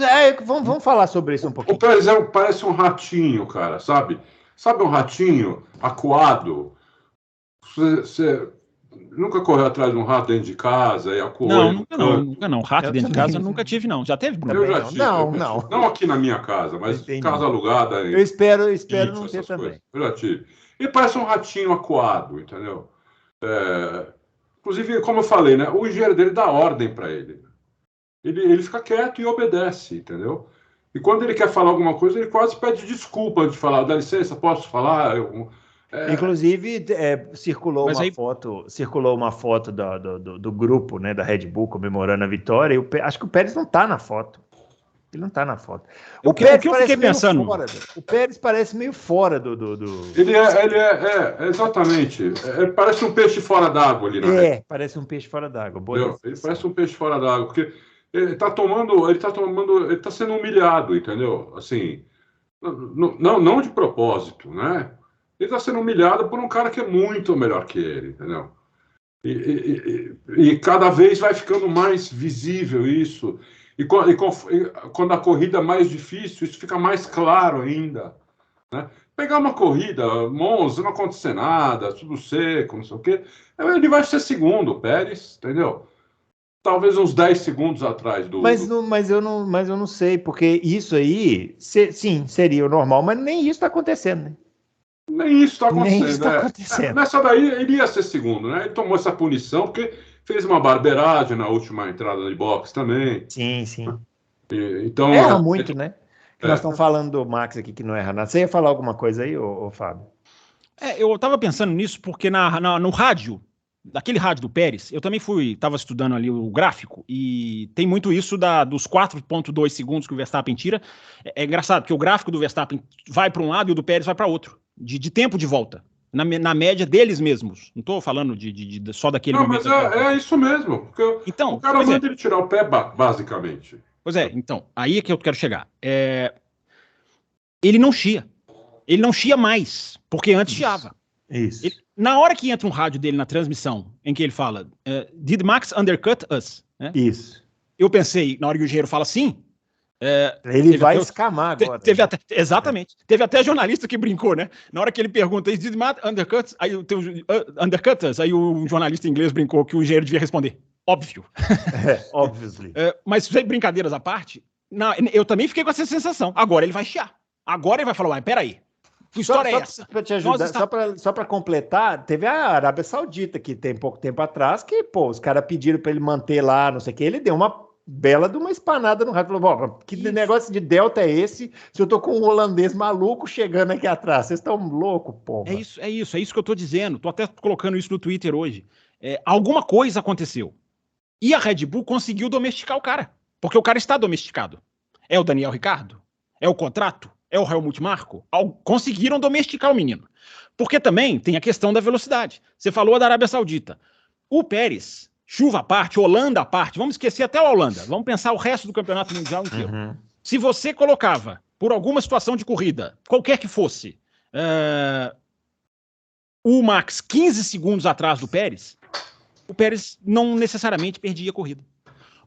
Vamos falar sobre isso um pouquinho. O Pérez parece um ratinho, cara, sabe? Sabe um ratinho acuado? Você nunca correu atrás de um rato dentro de casa e acuou? Nunca não. Rato dentro de casa eu nunca tive, não. Já teve, Bruno? Eu já tive. Não aqui na minha casa, mas casa alugada. Eu espero não ter também. Eu já tive. Ele parece um ratinho acuado, entendeu? Inclusive, como eu falei, né? O engenheiro dele dá ordem para ele. Ele fica quieto e obedece, entendeu? E quando ele quer falar alguma coisa, ele quase pede desculpa de falar, dá licença, posso falar? Inclusive, circulou uma foto do grupo, né, da Red Bull comemorando a vitória, e acho que o Pérez não está na foto. Ele não está na foto. O que eu fiquei pensando? O Pérez parece meio fora do... Ele é exatamente. Ele parece um peixe fora d'água ali, né? Parece um peixe fora d'água. Ele parece um peixe fora d'água, porque ele está sendo humilhado, entendeu? Assim, não de propósito, né? Ele está sendo humilhado por um cara que é muito melhor que ele, entendeu? E cada vez vai ficando mais visível isso. E quando a corrida é mais difícil, isso fica mais claro ainda, né? Pegar uma corrida, Monza, não acontecer nada, tudo seco, não sei o quê, ele vai ser segundo, o Pérez, entendeu? Talvez uns 10 segundos atrás do... Mas eu não sei, porque isso aí, sim, seria o normal, mas nem isso está acontecendo, né? Nem isso está acontecendo. Nessa daí, ele ia ser segundo, né? Ele tomou essa punição, porque fez uma barbeiragem na última entrada de boxe também. Sim. Então, erra muito, né? Nós estamos falando do Max aqui, que não erra nada. Você ia falar alguma coisa aí, ô Fábio? Eu estava pensando nisso porque no rádio, daquele rádio do Pérez, eu também estava estudando ali o gráfico, e tem muito isso dos 4,2 segundos que o Verstappen tira. É engraçado, porque o gráfico do Verstappen vai para um lado e o do Pérez vai para outro, de tempo de volta. Na média deles mesmos. Não estou falando só daquele momento. Não, mas é isso mesmo. Porque então, o cara manda ele tirar o pé, basicamente. Pois é, então, aí é que eu quero chegar. Ele não chia. Ele não chia mais, porque antes chiava. Isso. Na hora que entra um rádio dele na transmissão, em que ele fala, did Max undercut us? Né? Isso. Eu pensei, na hora que o engenheiro fala sim... ele vai escamar agora. Exatamente. Teve até jornalista que brincou, né? Na hora que ele pergunta, did Max undercut us? Aí o jornalista inglês brincou que o engenheiro devia responder. Óbvio. Obviously. Mas brincadeiras à parte, eu também fiquei com essa sensação. Agora ele vai chiar. Agora ele vai falar, mas peraí. Que história é essa? Para te ajudar, só para completar, teve a Arábia Saudita, que tem pouco tempo atrás, que, os caras pediram para ele manter lá, não sei o que, ele deu uma bela de uma espanada no rádio, falou, que negócio de delta é esse, se eu tô com um holandês maluco chegando aqui atrás, vocês estão loucos, pô. É isso que eu tô dizendo, tô até colocando isso no Twitter hoje. Alguma coisa aconteceu. E a Red Bull conseguiu domesticar o cara, porque o cara está domesticado. É o Daniel Ricciardo? É o contrato? É o Helmut Marko? Conseguiram domesticar o menino. Porque também tem a questão da velocidade. Você falou da Arábia Saudita. O Pérez, chuva à parte, Holanda à parte, vamos esquecer até a Holanda, vamos pensar o resto do campeonato mundial inteiro. Uhum. Se você colocava, por alguma situação de corrida, qualquer que fosse, o Max 15 segundos atrás do Pérez, o Pérez não necessariamente perdia a corrida.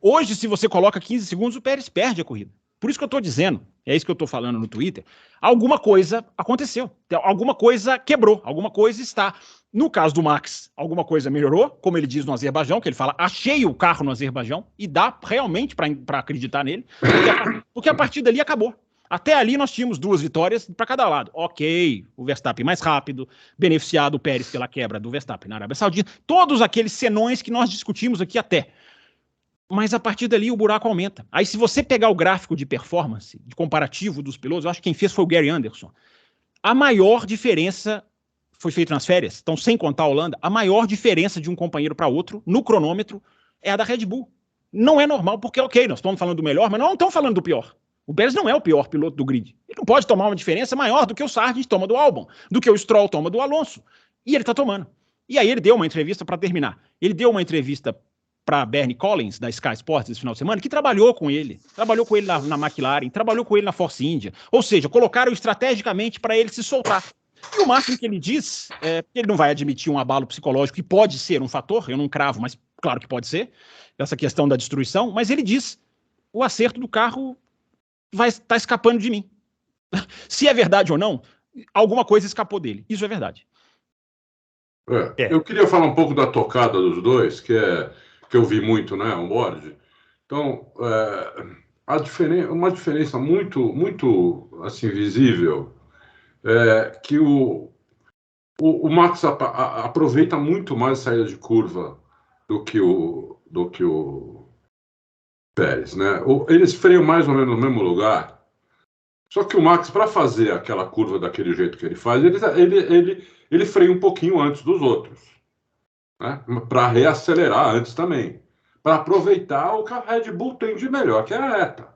Hoje, se você coloca 15 segundos, o Pérez perde a corrida. Por isso que eu estou dizendo, é isso que eu estou falando no Twitter, alguma coisa aconteceu, alguma coisa quebrou, alguma coisa está. No caso do Max, alguma coisa melhorou, como ele diz no Azerbaijão, que ele fala, achei o carro no Azerbaijão, e dá realmente para acreditar nele, porque a partir dali acabou. Até ali nós tínhamos 2 vitórias para cada lado. Ok, o Verstappen mais rápido, beneficiado o Pérez pela quebra do Verstappen na Arábia Saudita, todos aqueles senões que nós discutimos aqui até. Mas a partir dali o buraco aumenta. Aí se você pegar o gráfico de performance, de comparativo dos pilotos, eu acho que quem fez foi o Gary Anderson. A maior diferença foi feita nas férias, então sem contar a Holanda, a maior diferença de um companheiro para outro no cronômetro é a da Red Bull. Não é normal, porque ok, nós estamos falando do melhor, mas não estamos falando do pior. O Pérez não é o pior piloto do grid. Ele não pode tomar uma diferença maior do que o Sargent toma do Albon, do que o Stroll toma do Alonso. E ele está tomando. E aí ele deu uma entrevista, para terminar, ele deu uma entrevista para Bernie Collins, da Sky Sports, esse final de semana, que trabalhou com ele na McLaren, trabalhou com ele na Force India. Ou seja, colocaram estrategicamente para ele se soltar. E o máximo que ele diz é que ele não vai admitir um abalo psicológico, que pode ser um fator, eu não cravo, mas claro que pode ser, essa questão da destruição, mas ele diz, o acerto do carro vai estar escapando de mim. Se é verdade ou não, alguma coisa escapou dele. Isso é verdade. Eu queria falar um pouco da tocada dos dois, que eu vi muito, né, on-board. Então, uma diferença muito, muito assim, visível é que o Max aproveita muito mais a saída de curva do que o Pérez, né? Eles freiam mais ou menos no mesmo lugar. Só que o Max, para fazer aquela curva daquele jeito que ele faz, ele freia um pouquinho antes dos outros, né? Para reacelerar antes também, para aproveitar o que a Red Bull tem de melhor, que é a reta.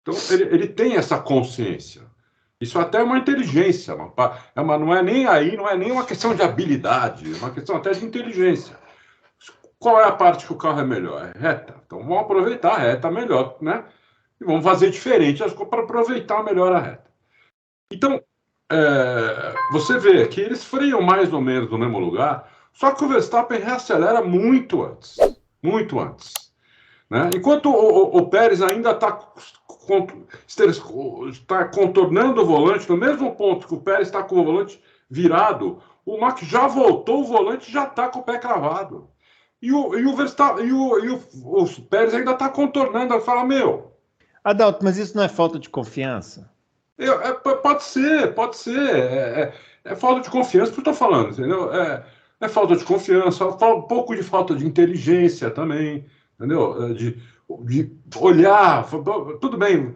Então, ele tem essa consciência. Isso até é uma inteligência, não é nem uma questão de habilidade, é uma questão até de inteligência. Qual é a parte que o carro é melhor? É reta. Então, vamos aproveitar a reta melhor, né? E vamos fazer diferente para aproveitar melhor a reta. Então, você vê que eles freiam mais ou menos no mesmo lugar, só que o Verstappen reacelera muito antes. Muito antes. Né? Enquanto o Pérez ainda está contornando o volante, no mesmo ponto que o Pérez está com o volante virado, o Max já voltou o volante e já está com o pé cravado. E o Verstappen, o Pérez ainda está contornando, fala, meu... Adalto, mas isso não é falta de confiança? Pode ser. É falta de confiança que eu estou falando, entendeu? É falta de confiança, um pouco de falta de inteligência também, entendeu? De olhar, tudo bem,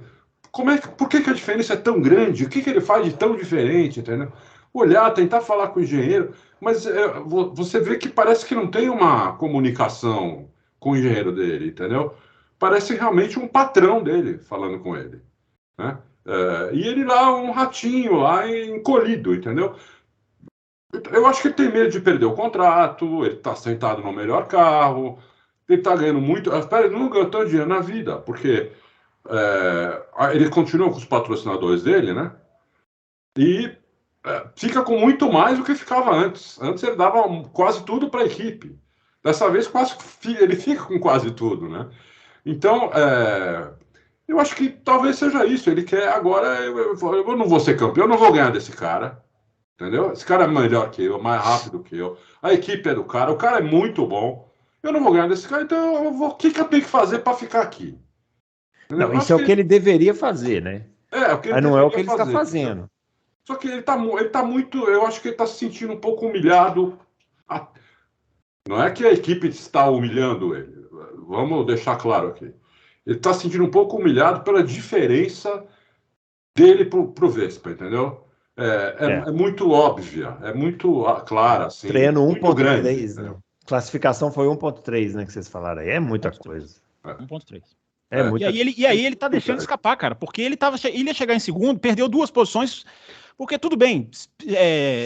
por que a diferença é tão grande? O que ele faz de tão diferente, entendeu? Olhar, tentar falar com o engenheiro, mas você vê que parece que não tem uma comunicação com o engenheiro dele, entendeu? Parece realmente um patrão dele falando com ele, né? E ele lá, um ratinho lá encolhido, entendeu? Eu acho que ele tem medo de perder o contrato, ele está sentado no melhor carro, ele está ganhando muito. Ele não ganhou tanto dinheiro na vida, porque ele continua com os patrocinadores dele, né? E fica com muito mais do que ficava antes. Antes ele dava quase tudo para a equipe. Dessa vez ele fica com quase tudo, né? Então, eu acho que talvez seja isso. Ele quer agora, eu não vou ser campeão, eu não vou ganhar desse cara. Entendeu? Esse cara é melhor que eu, mais rápido que eu. A equipe é do cara, o cara é muito bom. Eu não vou ganhar desse cara, então o que eu tenho que fazer para ficar aqui? Entendeu? Não, isso é o que ele deveria fazer, né? Mas não é o que ele está fazendo. Só que ele tá muito. Eu acho que ele está se sentindo um pouco humilhado. Não é que a equipe está humilhando ele. Vamos deixar claro aqui. Ele está se sentindo um pouco humilhado pela diferença dele pro Vespa, entendeu? É muito óbvia, é muito clara, assim. Treino 1.3, né? Classificação foi 1.3, né, que vocês falaram aí. É muita coisa. 1.3. E aí ele tá deixando escapar, cara, porque ele ia chegar em segundo, perdeu 2 posições, porque tudo bem,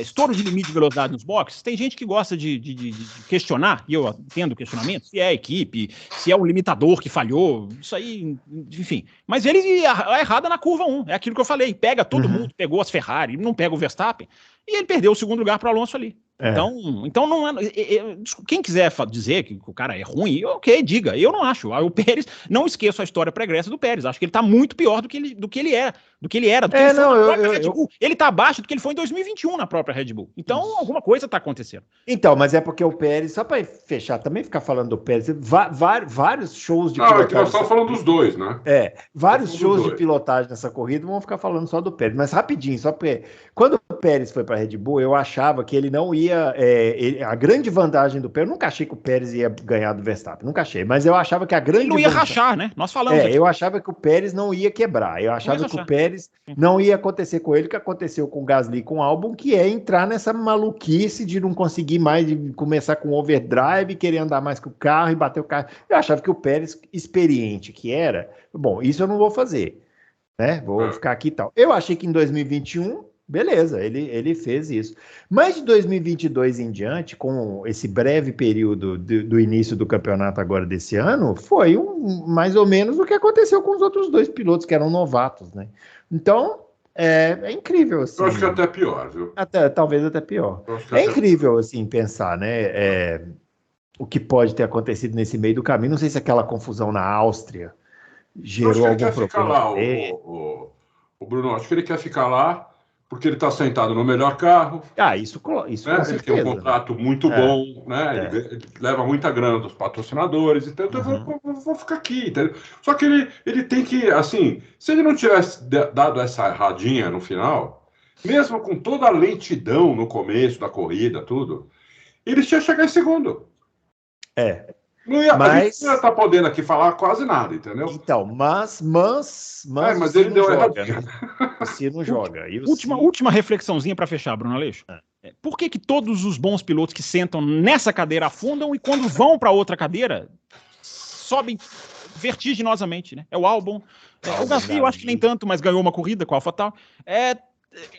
estouro de limite de velocidade nos boxes, tem gente que gosta de questionar, e eu entendo o questionamento, se é a equipe, se é o limitador que falhou, isso aí, enfim. Mas ele é errada na curva 1, é aquilo que eu falei, pega todo mundo, pegou as Ferrari, não pega o Verstappen, e ele perdeu o segundo lugar para o Alonso ali. Então não é, quem quiser dizer que o cara é ruim, ok, diga. Eu não acho. O Pérez, não esqueço a história pregressa do Pérez. Acho que ele tá muito pior do que ele era. Ele tá abaixo do que ele foi em 2021 na própria Red Bull. Então, alguma coisa tá acontecendo. Então, mas é porque o Pérez, só para fechar, também ficar falando do Pérez, vários shows de pilotagem. É que nós estamos falando dos dois, né? Vários shows de pilotagem nessa corrida vão ficar falando só do Pérez. Mas rapidinho, só porque quando o Pérez foi para a Red Bull, eu achava que ele não ia. A grande vantagem do Pérez, eu nunca achei que o Pérez ia ganhar do Verstappen, nunca achei, mas eu achava que a grande. Ele não ia rachar, né? Nós falamos. Eu achava que o Pérez não ia quebrar, eu achava que o Pérez não ia acontecer com ele o que aconteceu com o Gasly, com o Albon, que é entrar nessa maluquice de não conseguir mais, de começar com overdrive, querer andar mais com o carro e bater o carro. Eu achava que o Pérez, experiente que era, bom, isso eu não vou fazer, né? Vou ficar aqui e tal. Eu achei que em 2021, beleza, ele fez isso. Mas de 2022 em diante, com esse breve período do início do campeonato agora desse ano, foi mais ou menos o que aconteceu com os outros 2 pilotos, que eram novatos, né? Então, é incrível, assim. Eu acho que até pior, viu? Talvez até pior. É incrível, assim, pensar, né? O que pode ter acontecido nesse meio do caminho. Não sei se aquela confusão na Áustria gerou algum problema. O Bruno, acho que ele quer ficar lá porque ele está sentado no melhor carro. Isso com certeza. Ele tem um contrato muito bom, né? Ele leva muita grana dos patrocinadores, então eu vou ficar aqui, entendeu? Só que ele tem que, assim, se ele não tivesse dado essa erradinha no final, mesmo com toda a lentidão no começo da corrida, tudo, ele tinha chegar em segundo. A gente não ia estar podendo aqui falar quase nada, entendeu? Então, mas ele deu erradinha. O Si não joga. E o última reflexãozinha para fechar, Bruno Aleixo. Por que todos os bons pilotos que sentam nessa cadeira afundam e quando vão para outra cadeira sobem vertiginosamente, né? É o Albon. O Gasly eu acho que nem tanto, mas ganhou uma corrida com a AlphaTauri.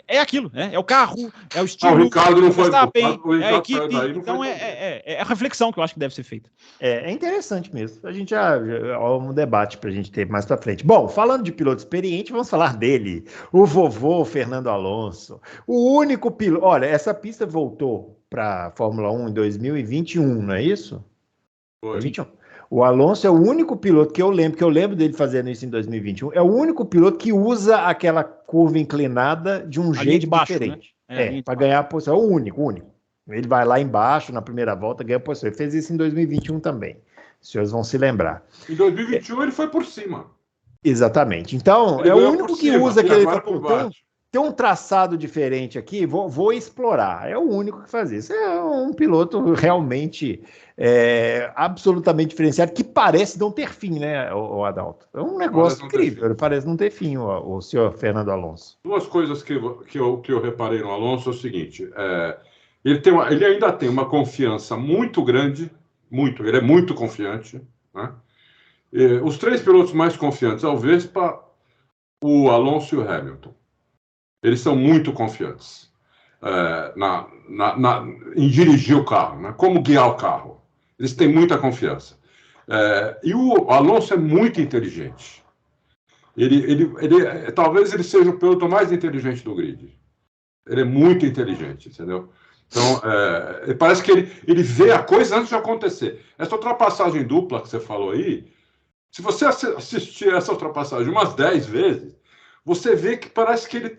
É aquilo, né? É o carro, é o estilo. O Ricardo não foi. É a equipe. Então é a reflexão que eu acho que deve ser feita. É interessante mesmo. A gente já um debate para a gente ter mais para frente. Bom, falando de piloto experiente, vamos falar dele. O vovô Fernando Alonso. O único piloto. Olha, essa pista voltou para a Fórmula 1 em 2021, não é isso? Foi. 21. O Alonso é o único piloto que eu lembro dele fazendo isso em 2021, é o único piloto que usa aquela curva inclinada de um jeito de baixo, diferente. Né? Para ganhar a posição. É o único. Ele vai lá embaixo, na primeira volta, ganha a posição. Ele fez isso em 2021 também. Os senhores vão se lembrar. Em 2021 ele foi por cima. Exatamente. Então, ele é o único que usa aquele... Tem um traçado diferente aqui, vou explorar. É o único que faz isso. É um piloto realmente absolutamente diferenciado, que parece não ter fim, né, o Adalto? É um negócio incrível, ele parece não ter fim, o senhor Fernando Alonso. Duas coisas que eu reparei no Alonso é o seguinte, ele ainda tem uma confiança muito grande, ele é muito confiante, né? Os três pilotos mais confiantes, o Vespa, o Alonso e o Hamilton. Eles são muito confiantes em dirigir o carro, né? Como guiar o carro. Eles têm muita confiança. E o Alonso é muito inteligente. Talvez ele seja o piloto mais inteligente do grid. Ele é muito inteligente, entendeu? Então, parece que ele vê a coisa antes de acontecer. Essa ultrapassagem dupla que você falou aí, se você assistir essa ultrapassagem umas 10 vezes, você vê que parece que ele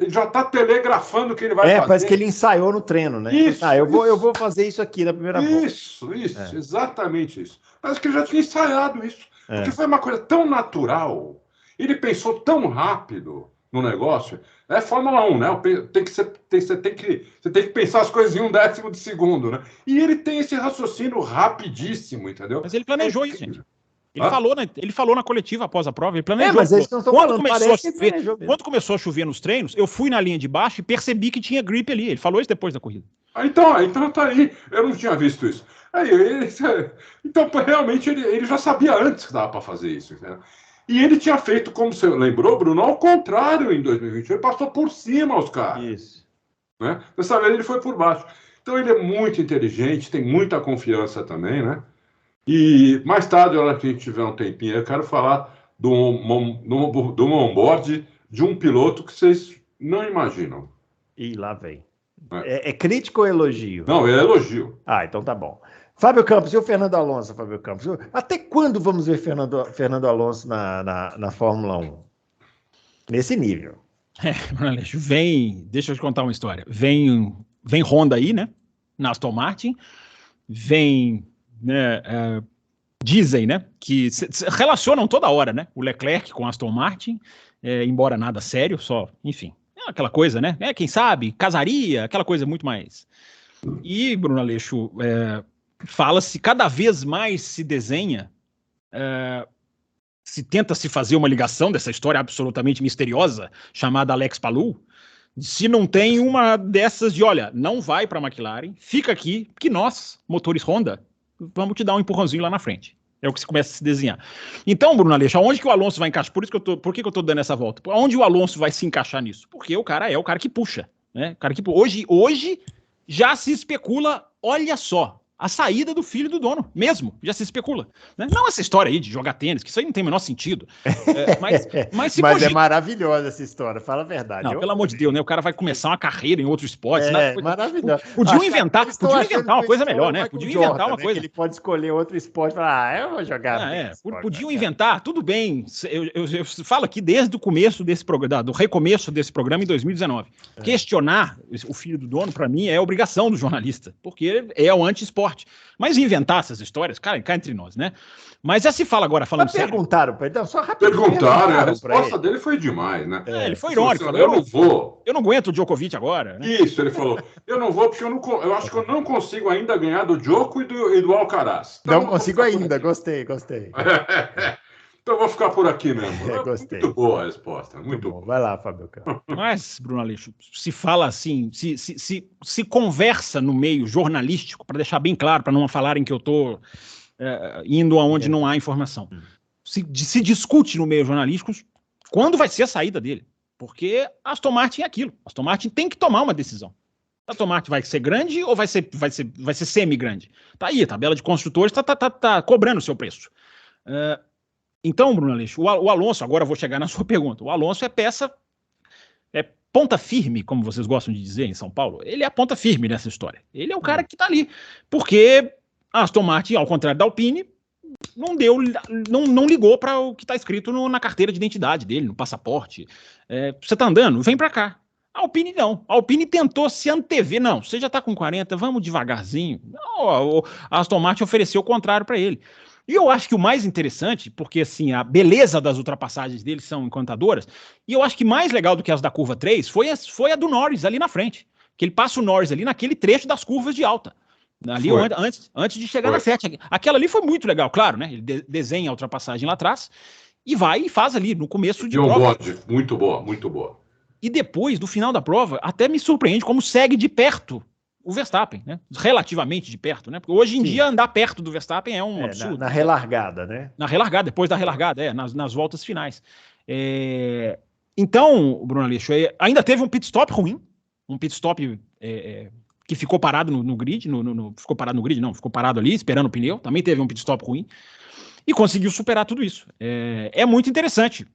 já está telegrafando o que ele vai fazer. Parece que ele ensaiou no treino, né? Isso, eu vou fazer isso aqui na primeira volta. Isso, exatamente isso. Parece que ele já tinha ensaiado isso. Porque foi uma coisa tão natural. Ele pensou tão rápido no negócio. É Fórmula 1, né? Você tem que pensar as coisas em 1/10 de segundo, né? E ele tem esse raciocínio rapidíssimo, entendeu? Mas ele planejou isso, gente. Ele falou na coletiva após a prova, ele planejou. Mas eles não estão falando, quando começou a chover nos treinos, eu fui na linha de baixo e percebi que tinha grip ali. Ele falou isso depois da corrida. Então tá aí. Eu não tinha visto isso. Então, realmente, ele já sabia antes que dava para fazer isso, entendeu? E ele tinha feito, como você lembrou, Bruno, ao contrário em 2020. Ele passou por cima aos caras. Isso. Né? Dessa vez ele foi por baixo. Então ele é muito inteligente, tem muita confiança também, né? E mais tarde, na hora que a gente tiver um tempinho, eu quero falar do onboard de um piloto que vocês não imaginam. Ih, lá vem. É crítico ou elogio? Não, é elogio. Então tá bom. Fábio Campos, e o Fernando Alonso, Fábio Campos? Até quando vamos ver Fernando Alonso na Fórmula 1? Nesse nível. Aleixo, deixa eu te contar uma história. Vem Honda aí, né? Na Aston Martin. Vem... Né, dizem, né, que se relacionam toda hora, né, o Leclerc com Aston Martin, embora nada sério, só, enfim, aquela coisa, né, quem sabe, casaria, aquela coisa muito mais. E, Bruno Aleixo, fala-se, cada vez mais se desenha, se tenta se fazer uma ligação dessa história absolutamente misteriosa, chamada Alex Palou, se não tem uma dessas de, olha, não vai para a McLaren, fica aqui, que nós, motores Honda, vamos te dar um empurrãozinho lá na frente. É o que se começa a se desenhar. Então, Bruno Aleixo, aonde que o Alonso vai encaixar? Por que eu tô dando essa volta? Aonde o Alonso vai se encaixar nisso? Porque o cara é o cara que puxa, né? O cara que hoje já se especula, olha só, a saída do filho do dono, mesmo, já se especula. Né? Não essa história aí de jogar tênis, que isso aí não tem o menor sentido. Mas é maravilhosa essa história, fala a verdade. Não, pelo amor de Deus, né? O cara vai começar uma carreira em outro esporte. Maravilhoso. Podiam inventar uma coisa melhor, né? Podiam inventar uma coisa. Ele pode escolher outro esporte e falar, eu vou jogar. Podiam inventar, tudo bem. Eu falo aqui desde o começo desse programa, do recomeço desse programa em 2019. Questionar o filho do dono, para mim, é obrigação do jornalista, porque é o anti-esporte. Mas inventar essas histórias, cara, cá entre nós, né? Mas já se fala agora, falando sério. Perguntaram para ele, só rapidinho. Perguntaram, a resposta dele foi demais, né? Ele foi irônico. Eu não vou. Eu não aguento o Djokovic agora. Né? Isso, ele falou. Eu não vou porque eu acho que eu não consigo ainda ganhar do Djoko e do Alcaraz. Então, não consigo ainda, gostei. Então eu vou ficar por aqui mesmo. Gostei. Muito boa a resposta, muito boa. Vai lá, Fábio Campos. Mas, Bruno Aleixo, se fala assim, se conversa no meio jornalístico, para deixar bem claro, para não falarem que eu estou indo aonde não há informação. Se discute no meio jornalístico quando vai ser a saída dele. Porque Aston Martin é aquilo. Aston Martin tem que tomar uma decisão. Aston Martin vai ser grande ou vai ser semi-grande? Tá aí, a tabela de construtores tá cobrando o seu preço. Então, Bruno Aleixo, o Alonso, agora eu vou chegar na sua pergunta, o Alonso é ponta firme, como vocês gostam de dizer em São Paulo, ele é a ponta firme nessa história. Ele é o cara que tá ali, porque a Aston Martin, ao contrário da Alpine, não ligou para o que está escrito na carteira de identidade dele, no passaporte. Você tá andando? Vem para cá. A Alpine não. A Alpine tentou se antever. Não, você já está com 40, vamos devagarzinho. Não, a Aston Martin ofereceu o contrário para ele. E eu acho que o mais interessante, porque assim, a beleza das ultrapassagens dele são encantadoras, e eu acho que mais legal do que as da curva 3 foi a do Norris ali na frente. Que ele passa o Norris ali naquele trecho das curvas de alta. Ali antes de chegar na 7. Aquela ali foi muito legal, claro, né? Ele desenha a ultrapassagem lá atrás e vai e faz ali no começo de prova. Bode, muito boa, muito boa. E depois, do final da prova, até me surpreende como segue de perto o Verstappen, né? Relativamente de perto, né? Porque hoje em dia andar perto do Verstappen é um absurdo. Na relargada, né? Na relargada, depois da relargada, nas voltas finais. Então, Bruno Aleixo, ainda teve um pit stop ruim, um pit stop que ficou parado no grid, ficou parado ali, esperando o pneu, também teve um pit stop ruim, e conseguiu superar tudo isso. É muito interessante.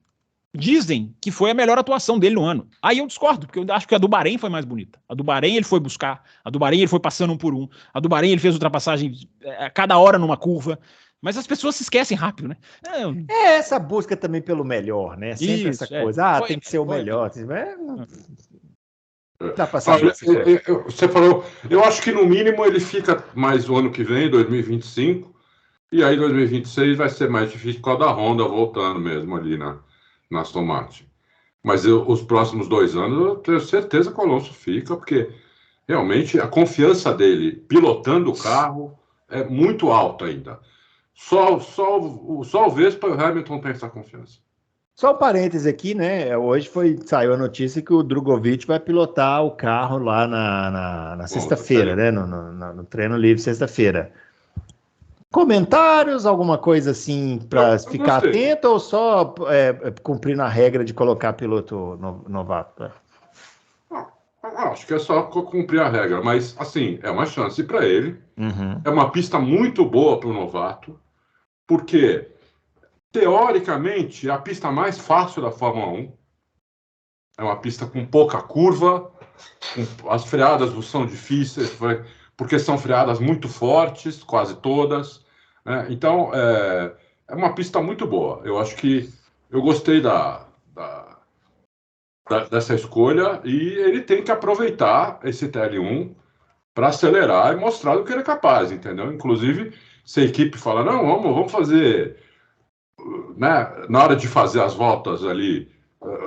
Dizem que foi a melhor atuação dele no ano. Aí eu discordo, porque eu acho que a do Bahrein foi mais bonita. A do Bahrein ele foi buscar, a do Bahrein ele foi passando um por um, a do Bahrein ele fez ultrapassagem a cada hora numa curva, mas as pessoas se esquecem rápido, né? Essa busca também pelo melhor, né? Sempre essa coisa, tem que ser o melhor. Dá pra saber. Você falou, eu acho que no mínimo ele fica mais o ano que vem, 2025, e aí 2026 vai ser mais difícil por causa da Honda voltando mesmo ali na Aston Martin. Mas os próximos 2 anos eu tenho certeza que o Alonso fica, porque realmente a confiança dele pilotando o carro é muito alta ainda. Só o Vespa e o Hamilton têm essa confiança. Só um parêntese aqui, né? Hoje saiu a notícia que o Drogovic vai pilotar o carro lá na sexta-feira, né? No treino livre sexta-feira. Comentários, alguma coisa assim para ficar atento ou só cumprindo a regra de colocar piloto novato? Acho que é só cumprir a regra, mas assim, é uma chance para ele. Uhum. É uma pista muito boa para o novato, porque teoricamente é a pista mais fácil da Fórmula 1. É uma pista com pouca curva, as freadas não são difíceis, porque são freadas muito fortes, quase todas. Né? Então, é uma pista muito boa. Eu acho que eu gostei dessa escolha e ele tem que aproveitar esse TL1 para acelerar e mostrar do que ele é capaz, entendeu? Inclusive, se a equipe fala, não, vamos fazer, né, na hora de fazer as voltas ali,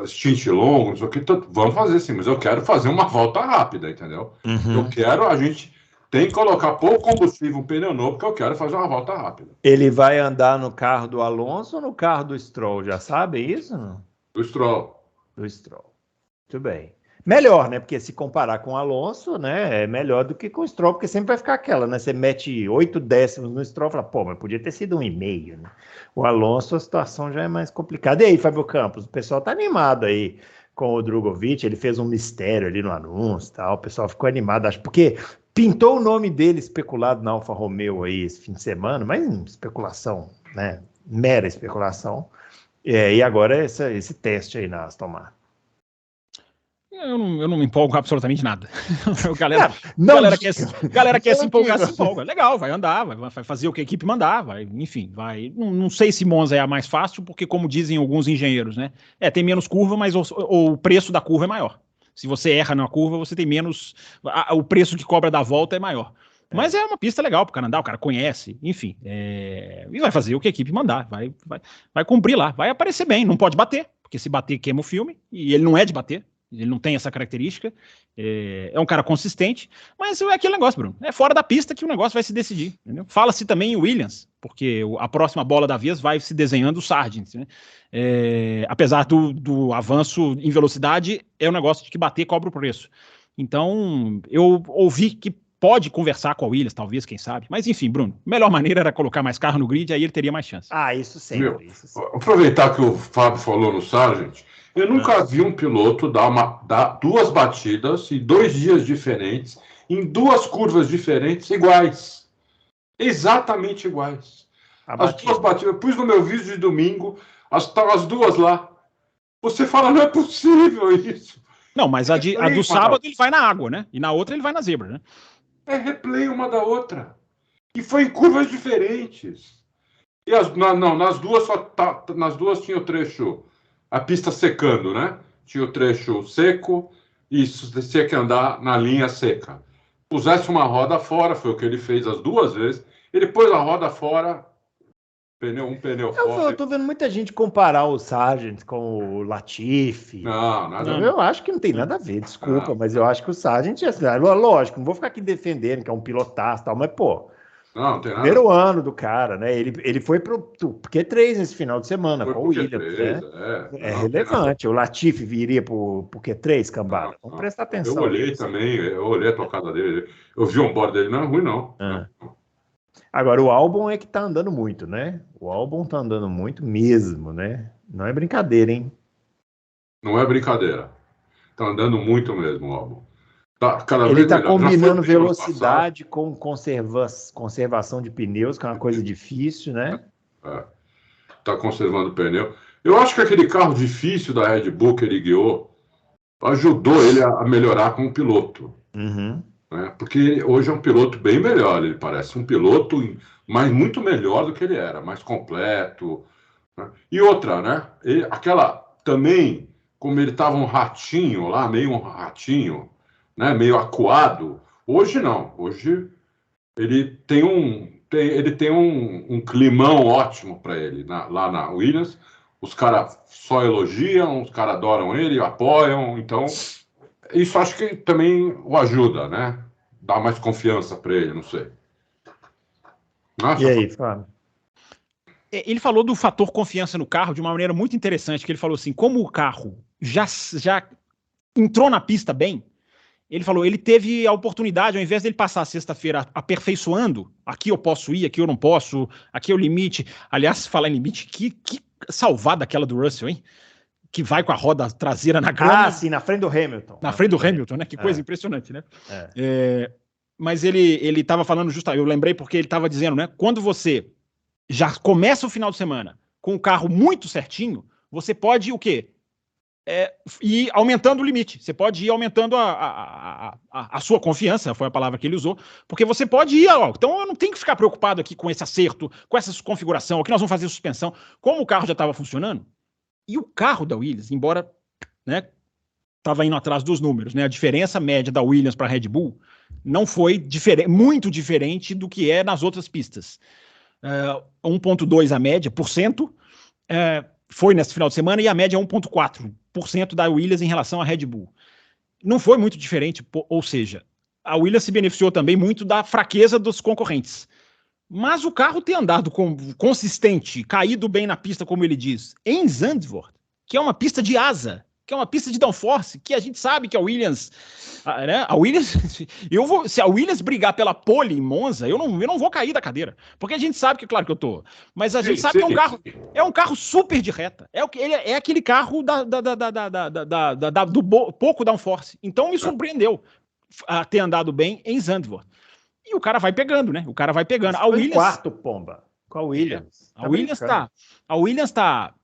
stint longo, não sei o que, vamos fazer sim, mas eu quero fazer uma volta rápida, entendeu? Uhum. A gente tem que colocar pouco combustível, um pneu novo, porque eu quero fazer uma volta rápida. Ele vai andar no carro do Alonso ou no carro do Stroll? Já sabe isso? Não? Do Stroll. Do Stroll. Muito bem. Melhor, né? Porque se comparar com o Alonso, né? É melhor do que com o Stroll, porque sempre vai ficar aquela, né? Você mete 8 décimos no Stroll e fala, pô, mas podia ter sido 1,5, né? O Alonso, a situação já é mais complicada. E aí, Fábio Campos, o pessoal tá animado aí com o Drogovic, ele fez um mistério ali no anúncio e tal, o pessoal ficou animado, acho, porque pintou o nome dele especulado na Alfa Romeo aí esse fim de semana, mas especulação, né? Mera especulação. E agora esse teste aí na Aston Martin. Eu não me empolgo com absolutamente nada. galera quer se empolgar, se empolga. Legal, vai andar, vai fazer o que a equipe mandar, enfim, vai. Não sei se Monza é a mais fácil, porque como dizem alguns engenheiros, né? Tem menos curva, mas o preço da curva é maior. Se você erra na curva, você tem menos. O preço que cobra da volta é maior. Mas é uma pista legal pro cara andar, o cara conhece, enfim. E vai fazer o que a equipe mandar, vai cumprir lá, vai aparecer bem, não pode bater, porque se bater queima o filme, e ele não é de bater. Ele não tem essa característica, é um cara consistente, mas é aquele negócio, Bruno, é fora da pista que o negócio vai se decidir, entendeu? Fala-se também em Williams, porque a próxima bola da vez vai se desenhando o Sargent, né? Apesar do avanço em velocidade, é um negócio de que bater cobra o preço. Então, eu ouvi que pode conversar com a Williams, talvez, quem sabe. Mas, enfim, Bruno, a melhor maneira era colocar mais carro no grid, aí ele teria mais chance. Isso sempre. Isso sempre. Aproveitar que o Fábio falou no Sargent, eu nunca vi um piloto dar 2 batidas em 2 dias diferentes, em 2 curvas diferentes, iguais. Exatamente iguais. As 2 batidas, eu pus no meu vídeo de domingo, estavam as 2 lá. Você fala, não é possível isso. Não, mas a do sábado ele vai na água, né? E na outra ele vai na zebra, né? É replay uma da outra. E foi em curvas diferentes. E nas duas nas duas tinha o trecho, a pista secando, né? Tinha o trecho seco e você tinha que andar na linha seca. Pusesse uma roda fora, foi o que ele fez as 2 vezes. Ele pôs a roda fora, um pneu fora. Eu tô vendo muita gente comparar o Sargent com o Latifi. Não, nada a ver. Eu acho que não tem nada a ver, desculpa, mas eu acho que o Sargent lógico, não vou ficar aqui defendendo que é um pilotaço e tal, mas, pô, não tem nada. Primeiro ano do cara, né? Ele foi pro Q3 esse final de semana, com o Williams, né? É relevante. O Latifi viria pro Q3, cambada. Vamos prestar atenção. Eu olhei a tocada dele. Eu vi um board dele, não é ruim, não. Agora, o Albon é que tá andando muito, né? O Albon tá andando muito mesmo, né? Não é brincadeira, hein? Não é brincadeira. Tá andando muito mesmo, o Albon. Ele tá combinando velocidade com conservação de pneus, que é uma coisa difícil, né? Tá conservando o pneu. Eu acho que aquele carro difícil da Red Bull que ele guiou ajudou ele a melhorar como piloto. Uhum. Né? Porque hoje é um piloto bem melhor, ele parece um piloto mas muito melhor do que ele era, mais completo. Né? E outra, né? Também, como ele estava um ratinho lá, meio um ratinho, né, meio acuado. Hoje não. Hoje ele tem um climão ótimo para ele lá na Williams. Os caras só elogiam, os caras adoram ele, apoiam. Então, isso acho que também o ajuda, né? Dá mais confiança para ele, não sei. E aí, Fábio? Ele falou do fator confiança no carro de uma maneira muito interessante, que ele falou assim, como o carro já entrou na pista bem, ele falou, ele teve a oportunidade, ao invés dele passar a sexta-feira aperfeiçoando, aqui eu posso ir, aqui eu não posso, aqui é o limite. Aliás, falar em limite, que salvada aquela do Russell, hein? Que vai com a roda traseira na grama. Sim, na frente do Hamilton. Na frente do Hamilton, né? Que coisa impressionante, né? Mas ele estava falando justamente, eu lembrei porque ele estava dizendo, né? Quando você já começa o final de semana com o carro muito certinho, você pode o quê? Ir aumentando o limite. Você pode ir aumentando a sua confiança, foi a palavra que ele usou, porque você pode ir, então eu não tenho que ficar preocupado aqui com esse acerto, com essa configuração, o que nós vamos fazer suspensão, como o carro já estava funcionando, e o carro da Williams, embora, né, estava indo atrás dos números, né, a diferença média da Williams para a Red Bull não foi muito diferente do que é nas outras pistas. 1,2 a média, foi nesse final de semana, e a média é 1,4% da Williams em relação à Red Bull. Não foi muito diferente, ou seja, a Williams se beneficiou também muito da fraqueza dos concorrentes. Mas o carro ter andado consistente, caído bem na pista, como ele diz, em Zandvoort, que é uma pista de asa, que é uma pista de downforce, que a gente sabe que a Williams, né? A Williams, se a Williams brigar pela pole em Monza, eu não vou cair da cadeira, porque a gente sabe que, claro que eu tô, mas a gente sabe que é um carro super de reta, é aquele carro do pouco downforce. Então me surpreendeu a ter andado bem em Zandvoort. E o cara vai pegando, né? O cara vai pegando. A Williams, quarto, pomba. Com a Williams. A Williams tá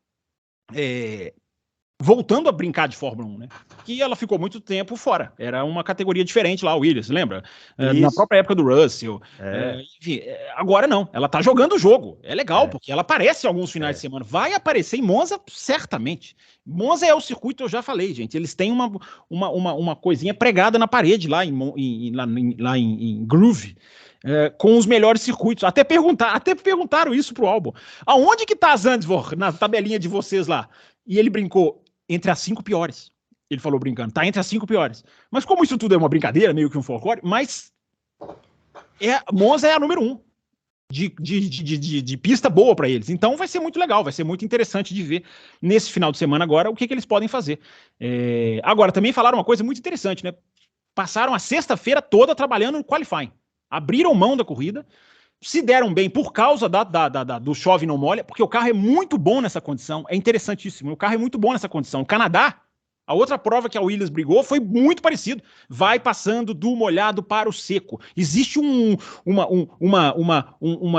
voltando a brincar de Fórmula 1, né? Que ela ficou muito tempo fora. Era uma categoria diferente lá, a Williams, lembra? Na própria época do Russell. Enfim, agora não. Ela tá jogando o jogo. É legal, porque ela aparece alguns finais de semana. Vai aparecer em Monza, certamente. Monza é o circuito, eu já falei, gente. Eles têm uma coisinha pregada na parede lá em Groove. Com os melhores circuitos. Até perguntaram isso pro Albon. Aonde que tá a Zandvoort na tabelinha de vocês lá? E ele brincou, entre as 5 piores. Ele falou brincando, tá entre as 5 piores. Mas como isso tudo é uma brincadeira, meio que um folclore, mas Monza é a número 1. de pista boa para eles. Então vai ser muito legal, vai ser muito interessante de ver nesse final de semana agora o que eles podem fazer. Agora, também falaram uma coisa muito interessante, né? Passaram a sexta-feira toda trabalhando no qualifying. Abriram mão da corrida, se deram bem por causa do chove não molha, porque o carro é muito bom nessa condição, é interessantíssimo, o carro é muito bom nessa condição. O Canadá, a outra prova que a Williams brigou foi muito parecido. Vai passando do molhado para o seco. Existe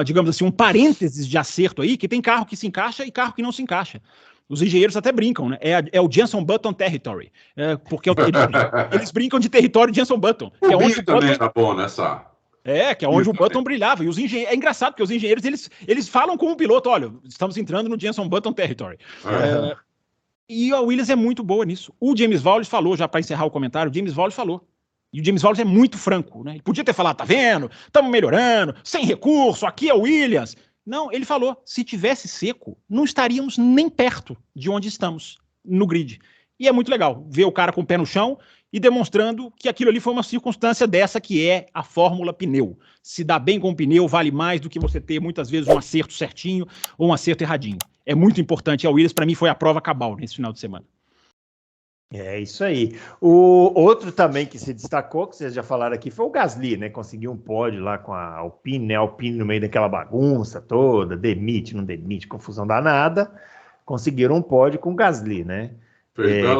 digamos assim, um parênteses de acerto aí, que tem carro que se encaixa e carro que não se encaixa. Os engenheiros até brincam, né? É o Jenson Button Territory. Porque eles brincam de território Jenson Button. Que é onde o também tá bom nessa... que é onde o Button brilhava. E os engenheiros... É engraçado, porque os engenheiros, eles falam com o piloto, olha, estamos entrando no Jenson Button Territory. E a Williams é muito boa nisso. O James Vowles falou, já para encerrar o comentário, o James Vowles falou. E o James Vowles é muito franco, né? Ele podia ter falado, tá vendo? Estamos melhorando, sem recurso, aqui é o Williams. Não, ele falou, se tivesse seco, não estaríamos nem perto de onde estamos, no grid. E é muito legal ver o cara com o pé no chão e demonstrando que aquilo ali foi uma circunstância dessa que é a fórmula pneu. Se dar bem com o pneu vale mais do que você ter, muitas vezes, um acerto certinho ou um acerto erradinho. É muito importante. A Williams, para mim, foi a prova cabal nesse final de semana. É isso aí. O outro também que se destacou, que vocês já falaram aqui, foi o Gasly, né? Conseguiu um pódio lá com a Alpine, né? A Alpine no meio daquela bagunça toda, demite, não demite, confusão danada. Conseguiram um pódio com o Gasly, né?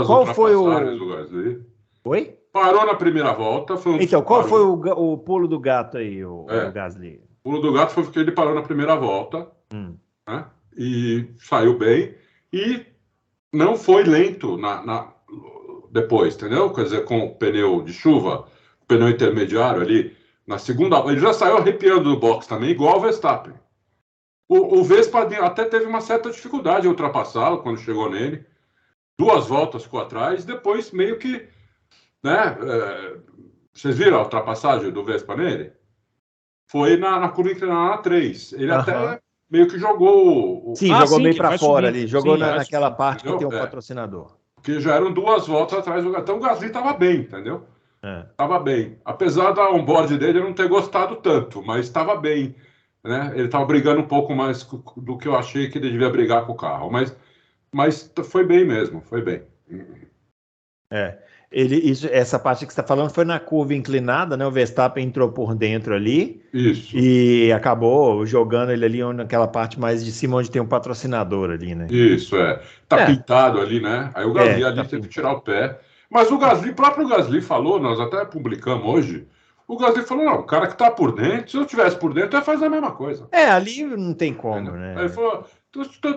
Qual foi o Gasly? Oi? Parou na primeira volta. Então, qual foi o pulo do gato aí, o Gasly? O pulo do gato foi porque ele parou na primeira volta, né? E saiu bem e não foi lento depois, entendeu? Quer dizer, com o pneu de chuva, o pneu intermediário ali, na segunda, ele já saiu arrepiando do box também, igual o Verstappen. O Vespa até teve uma certa dificuldade em ultrapassá-lo quando chegou nele. 2 voltas ficou atrás, depois meio que, né? Vocês viram a ultrapassagem do Vespa nele? Foi na curva inclinada na 3. Ele até meio que jogou... jogou meio para fora ali, jogou naquela parte que tem um patrocinador. Porque já eram 2 voltas atrás do Gasly. Então o Gasly estava bem, entendeu? Estava bem. Apesar da on-board dele eu não ter gostado tanto, mas estava bem. Né? Ele estava brigando um pouco mais do que eu achei que ele devia brigar com o carro. Mas foi bem mesmo, foi bem. Essa parte que você está falando foi na curva inclinada, né? O Verstappen entrou por dentro ali. Isso. E acabou jogando ele ali naquela parte mais de cima, onde tem um patrocinador ali, né? Isso, Tá pintado ali, né? Aí o Gasly ali teve que tirar o pé. Mas o próprio Gasly falou, nós até publicamos hoje, o Gasly falou, não, o cara que tá por dentro, se eu estivesse por dentro, eu ia fazer a mesma coisa. Ali não tem como, né? Ele falou,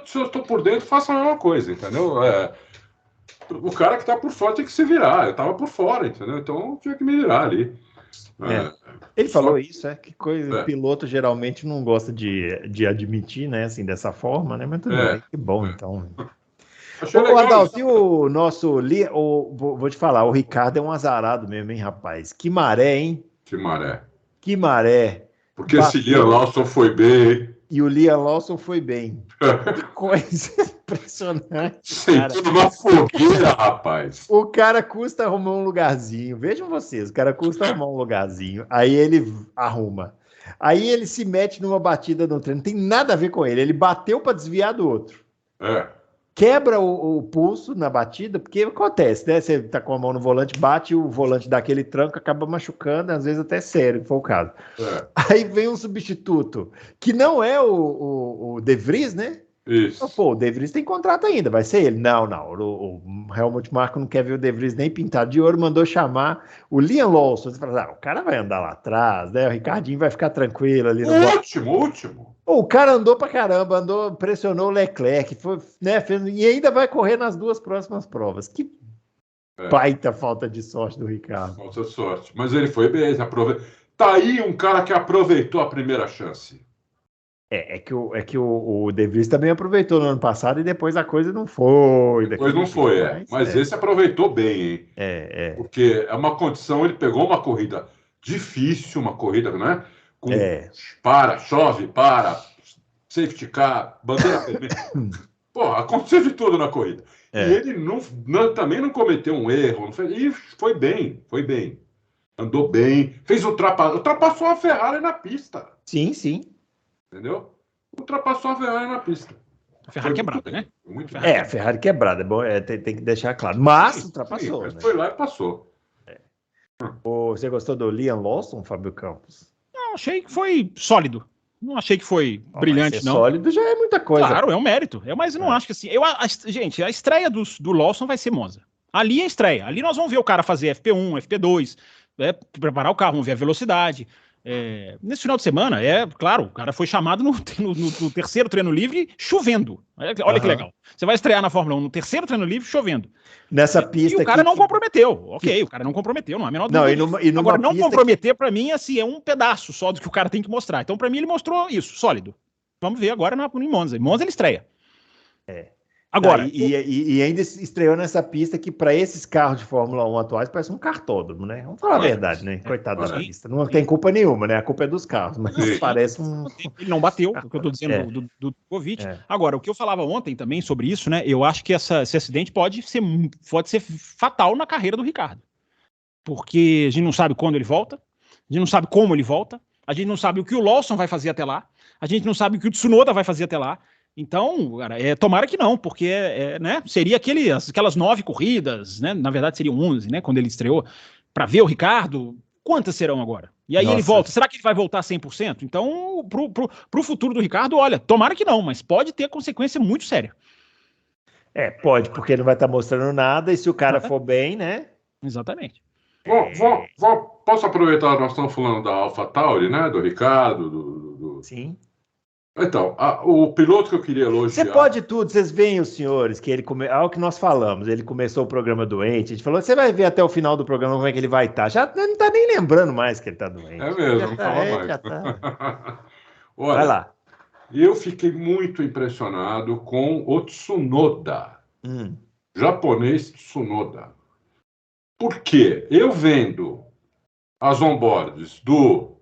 se eu estou por dentro, faça a mesma coisa, entendeu? O cara que tá por fora tem que se virar. Eu tava por fora, entendeu? Então eu tinha que me virar ali. Ele falou isso, que coisa. O piloto geralmente não gosta de admitir, né? Assim, dessa forma, né? Mas tudo bem, que bom, então. Ô, Adalto, e o nosso... vou te falar, o Ricardo é um azarado mesmo, hein, rapaz? Que maré, hein? Que maré. Porque esse Liam Lawson foi bem. E o Liam Lawson foi bem. Que coisa impressionante. Sentiu uma fogueira, rapaz. O cara custa arrumar um lugarzinho. Vejam vocês, o cara custa arrumar um lugarzinho. Aí ele arruma. Aí ele se mete numa batida no treino. Não tem nada a ver com ele. Ele bateu para desviar do outro. Quebra o pulso na batida, porque acontece, né? Você tá com a mão no volante, bate, o volante dá aquele tranco, acaba machucando, às vezes até sério, que foi o caso. Aí vem um substituto, que não é o De Vries, né? Isso. Pô, o De Vries tem contrato ainda, vai ser ele. Não. O Helmut Marko não quer ver o De Vries nem pintado de ouro, mandou chamar o Liam Lawson. Você fala, o cara vai andar lá atrás, né? O Ricardinho vai ficar tranquilo ali. Último. O cara andou pra caramba, pressionou o Leclerc, né, e ainda vai correr nas 2 próximas provas. Que baita falta de sorte do Ricardo. Falta de sorte. Mas ele foi bem, tá aí um cara que aproveitou a primeira chance. É que o De Vries também aproveitou no ano passado e depois a coisa não foi. Depois não foi, Mas esse aproveitou bem, hein? Porque é uma condição, ele pegou uma corrida difícil, uma corrida, né? Chove, safety car, bandeira vermelha. Porra, aconteceu de tudo na corrida. E ele também não cometeu um erro. E foi bem. Andou bem, ultrapassou a Ferrari na pista. Sim. entendeu? Ultrapassou a Ferrari na pista. A Ferrari quebrada, né? A Ferrari quebrada, é bom, tem que deixar claro. Mas ultrapassou. Mas foi lá e passou. Você gostou do Liam Lawson, Fábio Campos? Não, achei que foi sólido. Não achei que foi brilhante, não. Sólido já é muita coisa. Claro, é um mérito. Mas não acho que assim. Gente, a estreia do Lawson vai ser Monza. Ali é a estreia. Ali nós vamos ver o cara fazer FP1, FP2, preparar o carro, vamos ver a velocidade. Nesse final de semana, claro, o cara foi chamado no terceiro treino livre chovendo. Olha que legal. Você vai estrear na Fórmula 1 no terceiro treino livre chovendo. Nessa pista. E o cara não comprometeu. Ok, o cara não comprometeu, não há a menor dúvida. Agora, não comprometer, pra mim, assim, é um pedaço só do que o cara tem que mostrar. Então, pra mim, ele mostrou isso, sólido. Vamos ver agora em Monza. Em Monza ele estreia. Agora. E ainda estreou nessa pista que, para esses carros de Fórmula 1 atuais, parece um cartódromo, né? Vamos falar a verdade, né? Coitado da pista. Não tem culpa nenhuma, né? A culpa é dos carros, mas parece um. Ele não bateu, o que eu tô dizendo do Djokovic. Agora, o que eu falava ontem também sobre isso, né? Eu acho que esse acidente pode ser fatal na carreira do Ricardo. Porque a gente não sabe quando ele volta, a gente não sabe como ele volta, a gente não sabe o que o Lawson vai fazer até lá, a gente não sabe o que o Tsunoda vai fazer até lá. Então, cara, tomara que não, porque né, seria aquelas 9 corridas, né? Na verdade seriam 11, né? Quando ele estreou, para ver o Ricardo, quantas serão agora? E aí ele volta, será que ele vai voltar 100%? Então, pro futuro do Ricardo, olha, tomara que não, mas pode ter consequência muito séria. Pode, porque não vai estar mostrando nada, e se o cara for bem, né? Exatamente. Posso aproveitar, nós estamos falando da AlphaTauri, né? Do Ricardo, Sim. Então, o piloto que eu queria elogiar... Você pode tudo, vocês veem os senhores, que o que nós falamos, ele começou o programa doente, a gente falou, você vai ver até o final do programa como é que ele vai estar. Já não está nem lembrando mais que ele está doente. É mesmo, não fala mais. Já tá. Olha, vai lá. Eu fiquei muito impressionado com o Tsunoda, japonês Tsunoda. Por quê? Eu vendo as onboards do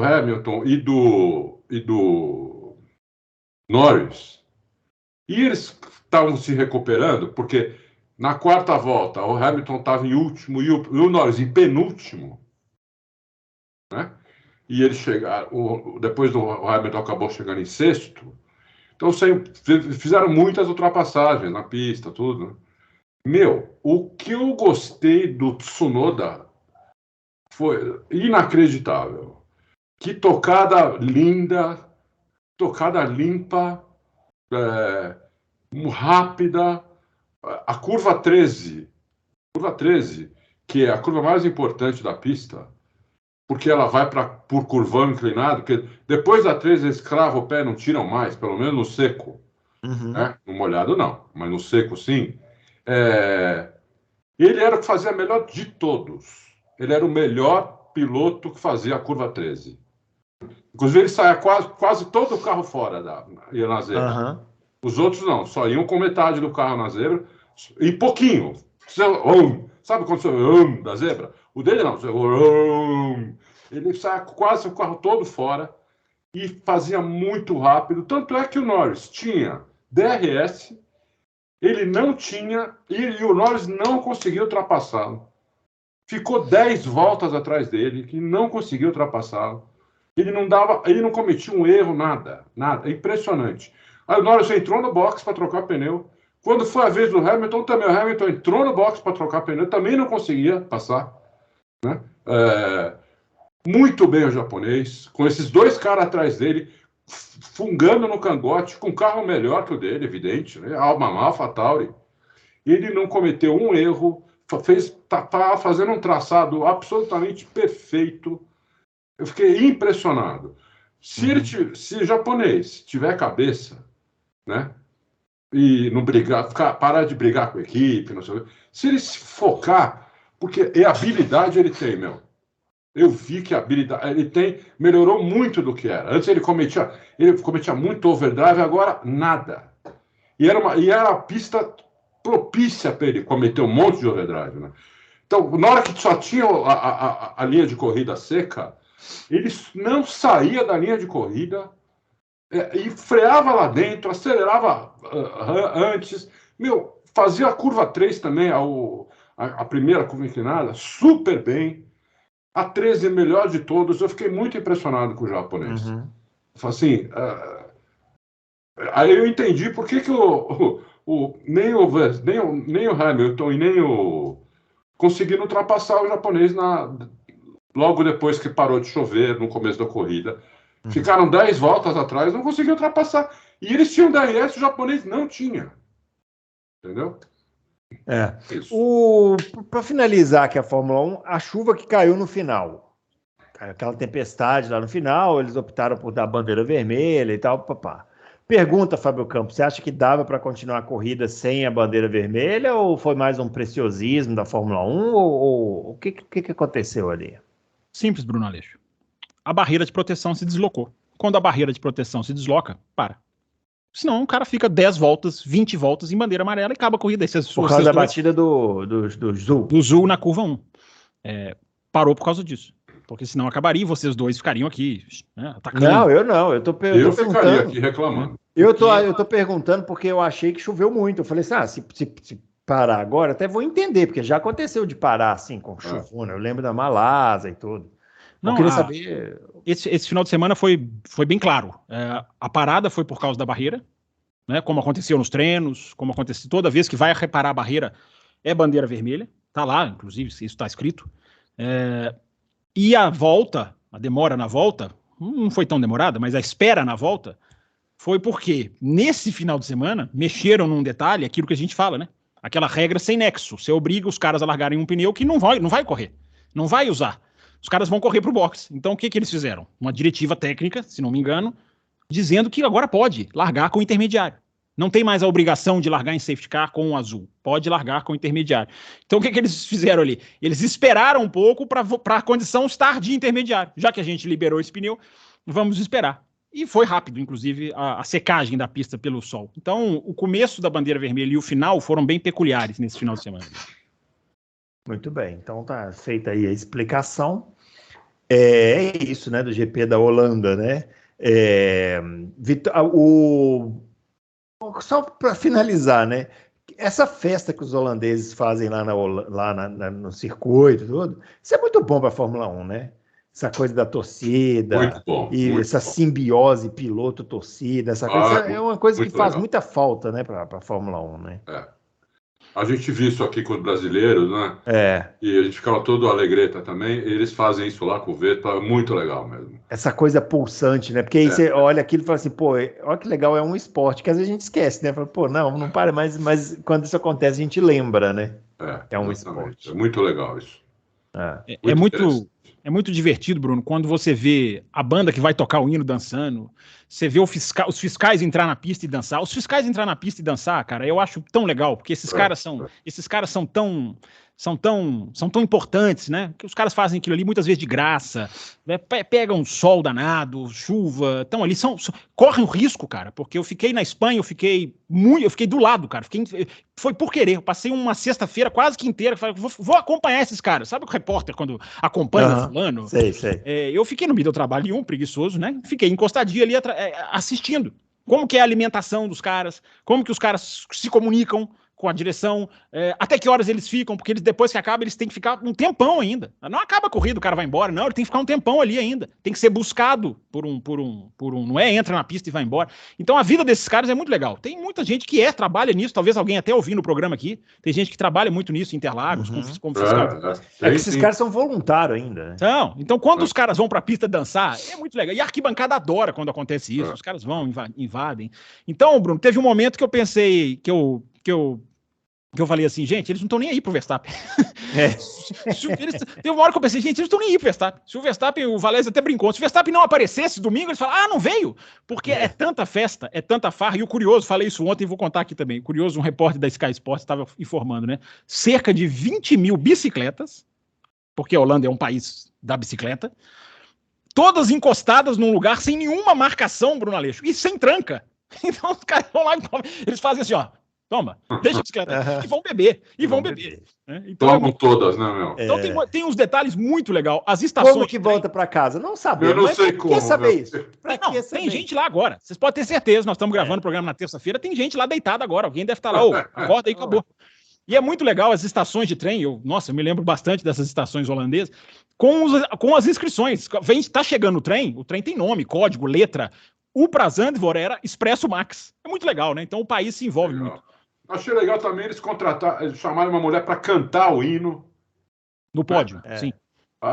Hamilton e do Norris, e eles estavam se recuperando, porque na quarta volta o Hamilton estava em último e o Norris em penúltimo, né? E eles chegaram, depois o Hamilton acabou chegando em sexto, então fizeram muitas ultrapassagens na pista, tudo. O que eu gostei do Tsunoda foi inacreditável. Que tocada linda, tocada limpa, rápida. A curva 13, que é a curva mais importante da pista, porque ela vai por curvão inclinado, porque depois da 13 eles cravam o pé, não tiram mais, pelo menos no seco. Né? No molhado não, mas no seco sim. Ele era o que fazia melhor de todos. Ele era o melhor piloto que fazia a curva 13. Inclusive, ele saia quase todo o carro fora, ia na zebra. Os outros não, só iam com metade do carro na zebra, e pouquinho. Sabe quando você da zebra? O dele não. Ele saia quase o carro todo fora e fazia muito rápido. Tanto é que o Norris tinha DRS, ele não tinha, e o Norris não conseguiu ultrapassá-lo. Ficou 10 voltas atrás dele, que não conseguiu ultrapassá-lo. Ele não cometia um erro, nada. É impressionante. Aí o Norris entrou no box para trocar pneu. Quando foi a vez do Hamilton, também o Hamilton entrou no box para trocar pneu, também não conseguia passar. Né? Muito bem o japonês, com esses 2 caras atrás dele, fungando no cangote, com um carro melhor que o dele, evidente, né? AlphaTauri. Ele não cometeu um erro, estava fazendo um traçado absolutamente perfeito. Eu fiquei impressionado. Se o japonês tiver cabeça, né, e não brigar, parar de brigar com a equipe, não sei, se ele se focar, porque habilidade ele tem, Eu vi que a habilidade ele tem, melhorou muito do que era. Antes ele cometia muito overdrive, agora nada. E era a pista propícia para ele cometer um monte de overdrive, né? Então, na hora que só tinha a linha de corrida seca, ele não saía da linha de corrida e freava lá dentro, acelerava antes. Fazia a curva 3 também, a primeira curva inclinada, super bem. A 13 melhor de todos. Eu fiquei muito impressionado com o japonês. assim, aí eu entendi por que nem o Hamilton e nem o conseguiram ultrapassar o japonês logo depois que parou de chover no começo da corrida. Ficaram 10 voltas atrás, não conseguiam ultrapassar. E eles tinham DRS, o japonês não tinha. Entendeu? Para finalizar aqui a Fórmula 1, a chuva que caiu no final. Aquela tempestade lá no final, eles optaram por dar bandeira vermelha e tal, papá. Pergunta, Fábio Campos, você acha que dava para continuar a corrida sem a bandeira vermelha ou foi mais um preciosismo da Fórmula 1 ou o que aconteceu ali? Simples, Bruno Aleixo. A barreira de proteção se deslocou. Quando a barreira de proteção se desloca, para. Senão o cara fica 10 voltas, 20 voltas em bandeira amarela e acaba a corrida. Por causa da batida do Zul. Do Zul na curva 1. Parou por causa disso. Porque senão acabaria e vocês dois ficariam aqui, né, atacando. Não, eu não. Eu ficaria aqui reclamando. Eu tô perguntando porque eu achei que choveu muito. Eu falei assim, se parar agora, até vou entender, porque já aconteceu de parar assim com chuvona. Eu lembro da Malásia e tudo. Não, eu queria saber... Esse final de semana foi bem claro. A parada foi por causa da barreira, né, como aconteceu nos treinos, como acontece toda vez que vai reparar a barreira, é bandeira vermelha. Tá lá, inclusive, isso está escrito. E a demora na volta, não foi tão demorada, mas a espera na volta foi porque nesse final de semana mexeram num detalhe, aquilo que a gente fala, né? Aquela regra sem nexo. Você obriga os caras a largarem um pneu que não vai correr, não vai usar. Os caras vão correr pro box. Então o que eles fizeram? Uma diretiva técnica, se não me engano, dizendo que agora pode largar com o intermediário. Não tem mais a obrigação de largar em safety car com o azul. Pode largar com o intermediário. Então, o que eles fizeram ali? Eles esperaram um pouco para a condição estar de intermediário. Já que a gente liberou esse pneu, vamos esperar. E foi rápido, inclusive, a secagem da pista pelo sol. Então, o começo da bandeira vermelha e o final foram bem peculiares nesse final de semana. Muito bem. Então, tá feita aí a explicação. É isso, né? Do GP da Holanda, né? Só para finalizar, né? Essa festa que os holandeses fazem lá no circuito, tudo, isso é muito bom para a Fórmula 1, né? Essa coisa da torcida essa simbiose piloto-torcida, essa coisa é uma coisa que faz muita falta, né, para a Fórmula 1, né? A gente viu isso aqui com os brasileiros, né? E a gente ficava todo alegreta também. Eles fazem isso lá com o Vettel, é muito legal mesmo. Essa coisa pulsante, né? Porque aí você olha aquilo e fala assim, pô, olha que legal, é um esporte, que às vezes a gente esquece, né? Fala, pô, não para, mas quando isso acontece a gente lembra, né? É um esporte. É muito legal isso. É muito divertido, Bruno, quando você vê a banda que vai tocar o hino dançando, você vê os fiscais entrar na pista e dançar. Os fiscais entrar na pista e dançar, cara, eu acho tão legal, porque esses caras são tão importantes, né? Que os caras fazem aquilo ali muitas vezes de graça, né? Pegam sol danado, chuva, estão ali, correm o risco, cara, porque eu fiquei na Espanha, eu fiquei do lado, cara, foi por querer, eu passei uma sexta-feira quase que inteira, falei, vou acompanhar esses caras, sabe o repórter quando acompanha fulano? Sei. Eu fiquei no meio do trabalho, preguiçoso, né? Fiquei encostadinho ali assistindo. Como que é a alimentação dos caras, como que os caras se comunicam com a direção, até que horas eles ficam, porque depois que acaba, eles têm que ficar um tempão ainda. Não acaba a corrida, o cara vai embora, não, ele tem que ficar um tempão ali ainda. Tem que ser buscado por um, não entra na pista e vai embora. Então a vida desses caras é muito legal. Tem muita gente que trabalha nisso, talvez alguém até ouvindo o programa aqui, tem gente que trabalha muito nisso, em Interlagos, como fiscal. Que esses caras são voluntários ainda. Né? Então quando os caras vão pra pista dançar, é muito legal. E a arquibancada adora quando acontece isso, os caras vão, invadem. Então, Bruno, teve um momento que eu pensei, que eu falei assim, gente, eles não estão nem aí pro Verstappen. Teve uma hora que eu pensei, gente, eles não estão nem aí pro Verstappen. Se o Verstappen, o Valese até brincou, se o Verstappen não aparecesse domingo, eles falam, não veio. Porque é tanta festa, é tanta farra. E o curioso, falei isso ontem e vou contar aqui também. O curioso, um repórter da Sky Sports estava informando, né? Cerca de 20 mil bicicletas, porque a Holanda é um país da bicicleta, todas encostadas num lugar sem nenhuma marcação, Bruno Aleixo, e sem tranca. Então os caras vão lá e eles fazem assim, ó. Toma, deixa a bicicleta. E vão beber. Né? Então, tomam todas, né, meu? Então tem uns detalhes muito legais. As estações. Como que volta para casa? Não sabemos. Eu não sei como. Quer saber isso? Tem gente lá agora. Vocês podem ter certeza. Nós estamos gravando o programa na terça-feira. Tem gente lá deitada agora. Alguém deve estar lá. Acorda aí, acabou. E é muito legal as estações de trem. Eu me lembro bastante dessas estações holandesas. Com as inscrições. Está chegando o trem tem nome, código, letra. o pra Zandvoort era Expresso Max. É muito legal, né? Então o país se envolve muito. Achei legal também eles chamaram uma mulher para cantar o hino. No pódio, sim.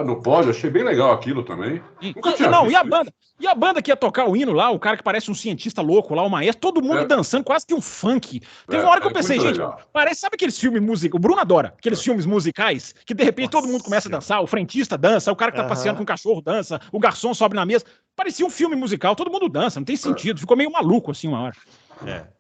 No pódio, achei bem legal aquilo também. Nunca tinha visto. E a banda que ia tocar o hino lá, o cara que parece um cientista louco lá, o maestro, todo mundo dançando, quase que um funk. Teve uma hora que eu pensei, gente, parece, sabe aqueles filmes musicais? O Bruno adora aqueles filmes musicais que de repente todo mundo começa a dançar, o frentista dança, o cara que tá passeando com o cachorro dança, o garçom sobe na mesa. Parecia um filme musical, todo mundo dança, não tem sentido. Ficou meio maluco assim uma hora.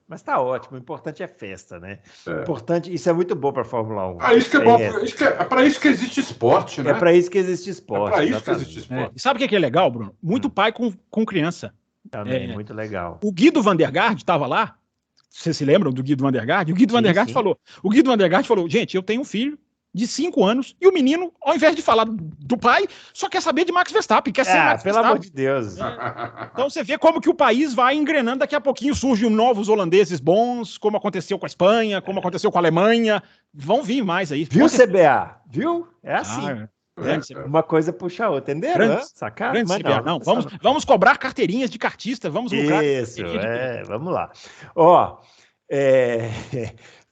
Mas tá ótimo, o importante é festa, né? Importante, isso é muito bom para Fórmula 1. Isso que é bom, é para isso que existe esporte, né? É para isso que existe esporte. É para isso que existe esporte. Sabe o que é legal, Bruno? Muito pai com criança. Também, muito legal. O Guido Van der Garde estava lá, vocês se lembram do Guido Van der Garde? O Guido Van der Garde falou, gente, eu tenho um filho de 5 anos, e o menino, ao invés de falar do pai, só quer saber de Max Verstappen, quer ser Max pelo Verstappen. Amor de Deus. Então você vê como que o país vai engrenando, daqui a pouquinho surgem novos holandeses bons, como aconteceu com a Espanha, como aconteceu com a Alemanha, vão vir mais aí. Viu, CBA? Viu? É assim. Uma coisa puxa a outra, entendeu? Sacar? Não, vamos cobrar carteirinhas de cartista, vamos lucrar. Isso, vamos lá.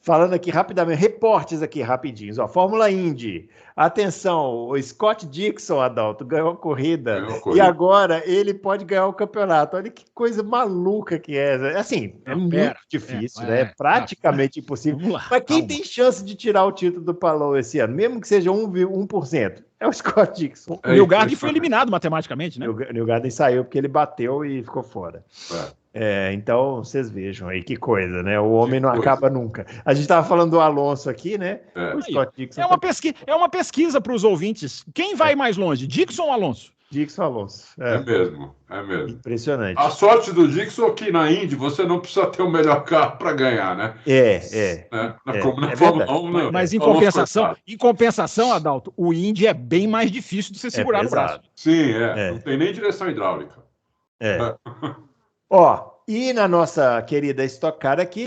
Falando aqui rapidamente, reportes aqui rapidinhos. Fórmula Indy. Atenção, o Scott Dixon, Adalto, ganhou a corrida. E agora ele pode ganhar o campeonato. Olha que coisa maluca que é. Assim, muito difícil, né? É praticamente impossível. Mas quem tem chance de tirar o título do Palou esse ano, mesmo que seja 1%, é o Scott Dixon. O Newgarden foi eliminado matematicamente, né? O Newgarden saiu porque ele bateu e ficou fora. Então, vocês vejam aí que coisa, né? O homem não acaba nunca. A gente estava falando do Alonso aqui, né? O Scott Dixon é uma pesquisa para os ouvintes. Quem vai mais longe, Dixon ou Alonso? Dixon, Alonso. É mesmo. Impressionante. A sorte do Dixon é que na Indy você não precisa ter o melhor carro para ganhar, né? Como na Fórmula 1, não. Mas em compensação, Adalto, o Indy é bem mais difícil de você segurar no braço. Sim, não tem nem direção hidráulica. E na nossa querida Stock Car aqui...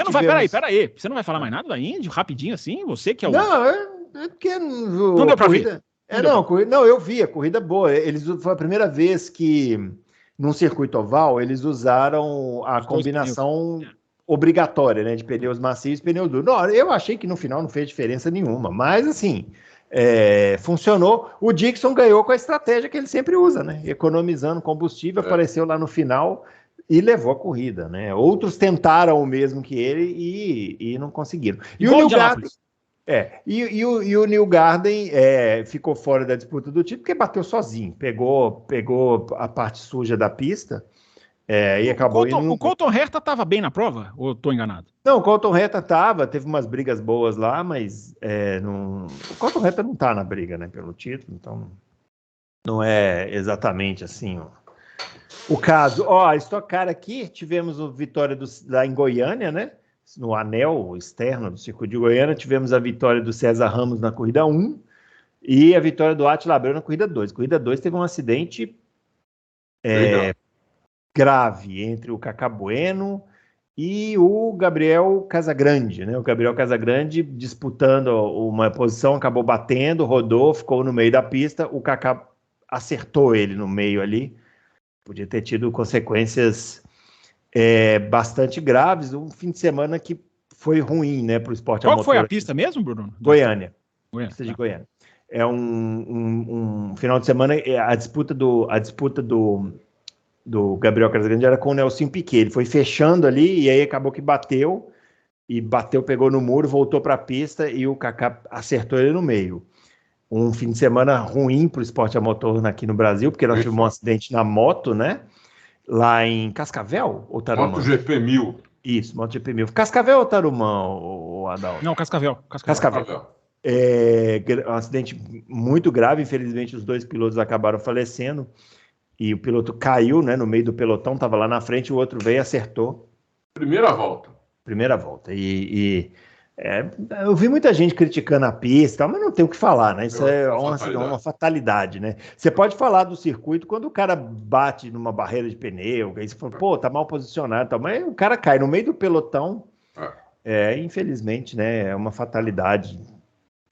Peraí. Você não vai falar mais nada da Indy? Rapidinho assim? Você que é o... Não, é porque... Não deu pra ver. Eu vi a corrida boa. Foi a primeira vez que, num circuito oval, eles usaram a combinação obrigatória, né? De pneus macios e pneus duros. Não, eu achei que no final não fez diferença nenhuma, mas assim... funcionou. O Dixon ganhou com a estratégia que ele sempre usa, né? Economizando combustível, apareceu lá no final... E levou a corrida, né? Outros tentaram o mesmo que ele e não conseguiram. E o Newgarden, e o Newgarden ficou fora da disputa do título porque bateu sozinho. Pegou a parte suja da pista e acabou indo... O Colton Herta estava bem na prova? Ou estou enganado? Não, o Colton Herta teve umas brigas boas lá, mas o Colton Herta não está na briga, né? Pelo título, então não é exatamente assim, o caso, a Stock Car aqui, tivemos a vitória lá em Goiânia, né? No anel externo do circuito de Goiânia, tivemos a vitória do César Ramos na corrida 1 e a vitória do Átila Abreu na corrida 2. Corrida 2 teve um acidente grave entre o Cacá Bueno e o Gabriel Casagrande, né? O Gabriel Casagrande disputando uma posição, acabou batendo, rodou, ficou no meio da pista, o Cacá acertou ele no meio ali. Podia ter tido consequências bastante graves. Um fim de semana que foi ruim, né, para o esporte a motor. Qual foi a pista mesmo, Bruno? Goiânia. Pista de Goiânia. É um final de semana. A disputa do Gabriel Casagrande era com o Nelson Piquet. Ele foi fechando ali e aí acabou que bateu, pegou no muro, voltou para a pista e o Kaká acertou ele no meio. Um fim de semana ruim para o esporte a motor aqui no Brasil, porque nós tivemos um acidente na moto, né? Lá em Cascavel ou Tarumã? MotoGP 1000. Isso, MotoGP 1000. Cascavel ou Tarumã, o Adalto? Não, Cascavel. Um acidente muito grave, infelizmente os dois pilotos acabaram falecendo e o piloto caiu, né, no meio do pelotão, estava lá na frente, o outro veio e acertou. Primeira volta. Eu vi muita gente criticando a pista, mas não tem o que falar, né? Isso é uma fatalidade, né? Você pode falar do circuito quando o cara bate numa barreira de pneu, aí você fala, tá mal posicionado, mas o cara cai no meio do pelotão. Infelizmente, né? É uma fatalidade.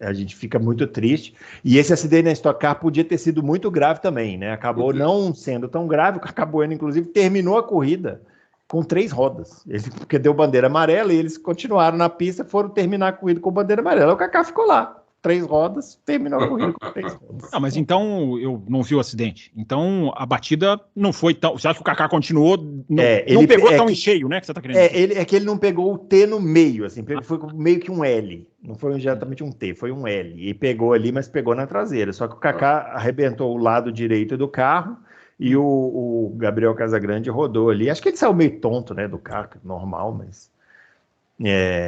A gente fica muito triste. E esse acidente na Stock Car podia ter sido muito grave também, né? Acabou não sendo tão grave, o Kaká Bueno, inclusive, terminou a corrida com 3 rodas. Porque deu bandeira amarela e eles continuaram na pista, foram terminar a corrida com bandeira amarela. O Kaká ficou lá. 3 rodas, terminou a corrida com 3 rodas. Não, mas então eu não vi o acidente. Então a batida não foi tão. Você acha que o Kaká continuou? Não pegou tão em cheio, né? Que você tá querendo dizer. É que ele não pegou o T no meio, assim, foi meio que um L. Não foi exatamente um T, foi um L. E pegou ali, mas pegou na traseira. Só que o Kaká arrebentou o lado direito do carro e o Gabriel Casagrande rodou ali. Acho que ele saiu meio tonto, né, do carro, normal, mas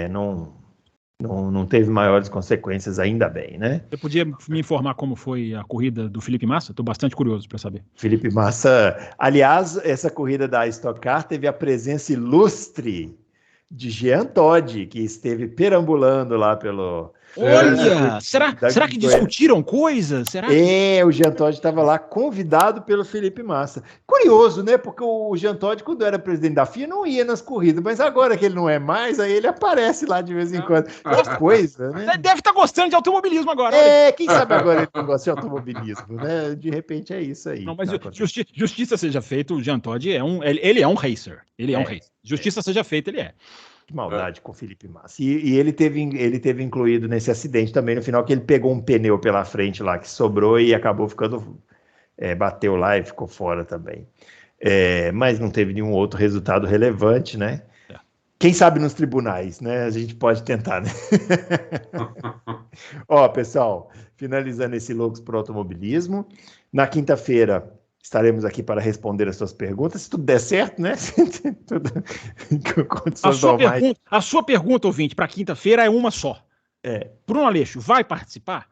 não teve maiores consequências, ainda bem, né? Você podia me informar como foi a corrida do Felipe Massa? Estou bastante curioso para saber. Felipe Massa, aliás, essa corrida da Stock Car teve a presença ilustre de Jean Todt, que esteve perambulando lá pelo... Olha! Será que discutiram coisas? O Jean Todt estava lá convidado pelo Felipe Massa. Curioso, né? Porque o Jean Todt, quando era presidente da FIA, não ia nas corridas, mas agora que ele não é mais, aí ele aparece lá de vez em quando. Que coisa, né? Deve estar gostando de automobilismo agora. Quem sabe agora ele não gosta de automobilismo, né? De repente é isso aí. Não, mas justiça seja feita, o Jean Todt ele é um racer. Ele é um racer. Justiça seja feita, ele é. Que maldade com o Felipe Massa. E ele teve incluído nesse acidente também, no final, que ele pegou um pneu pela frente lá, que sobrou e acabou ficando... bateu lá e ficou fora também. Mas não teve nenhum outro resultado relevante, né? Quem sabe nos tribunais, né? A gente pode tentar, né? Ó, pessoal, finalizando esse Loucos por Automobilismo, na quinta-feira estaremos aqui para responder as suas perguntas, se tudo der certo, né? A sua pergunta, ouvinte, para quinta-feira é uma só. Bruno Aleixo vai participar?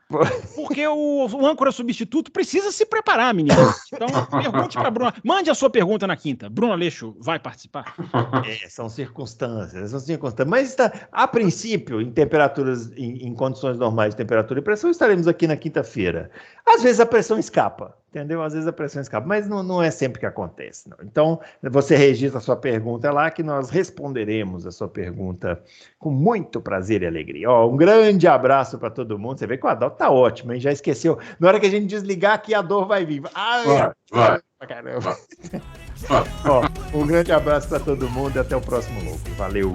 Porque o âncora substituto precisa se preparar, menino. Então, pergunte para Bruno. Mande a sua pergunta na quinta. Bruno Aleixo vai participar? São circunstâncias. Mas a princípio, em temperaturas, em condições normais de temperatura e pressão, estaremos aqui na quinta-feira. Às vezes a pressão escapa, entendeu? Às vezes a pressão escapa, mas não é sempre que acontece, não. Então, você registra a sua pergunta lá, que nós responderemos a sua pergunta com muito prazer e alegria. Um grande abraço para todo mundo. Você vê que o Adalto tá ótimo, hein? Já esqueceu. Na hora que a gente desligar aqui, a dor vai vir. Vai. Caramba. Um grande abraço para todo mundo e até o próximo Louco. Valeu.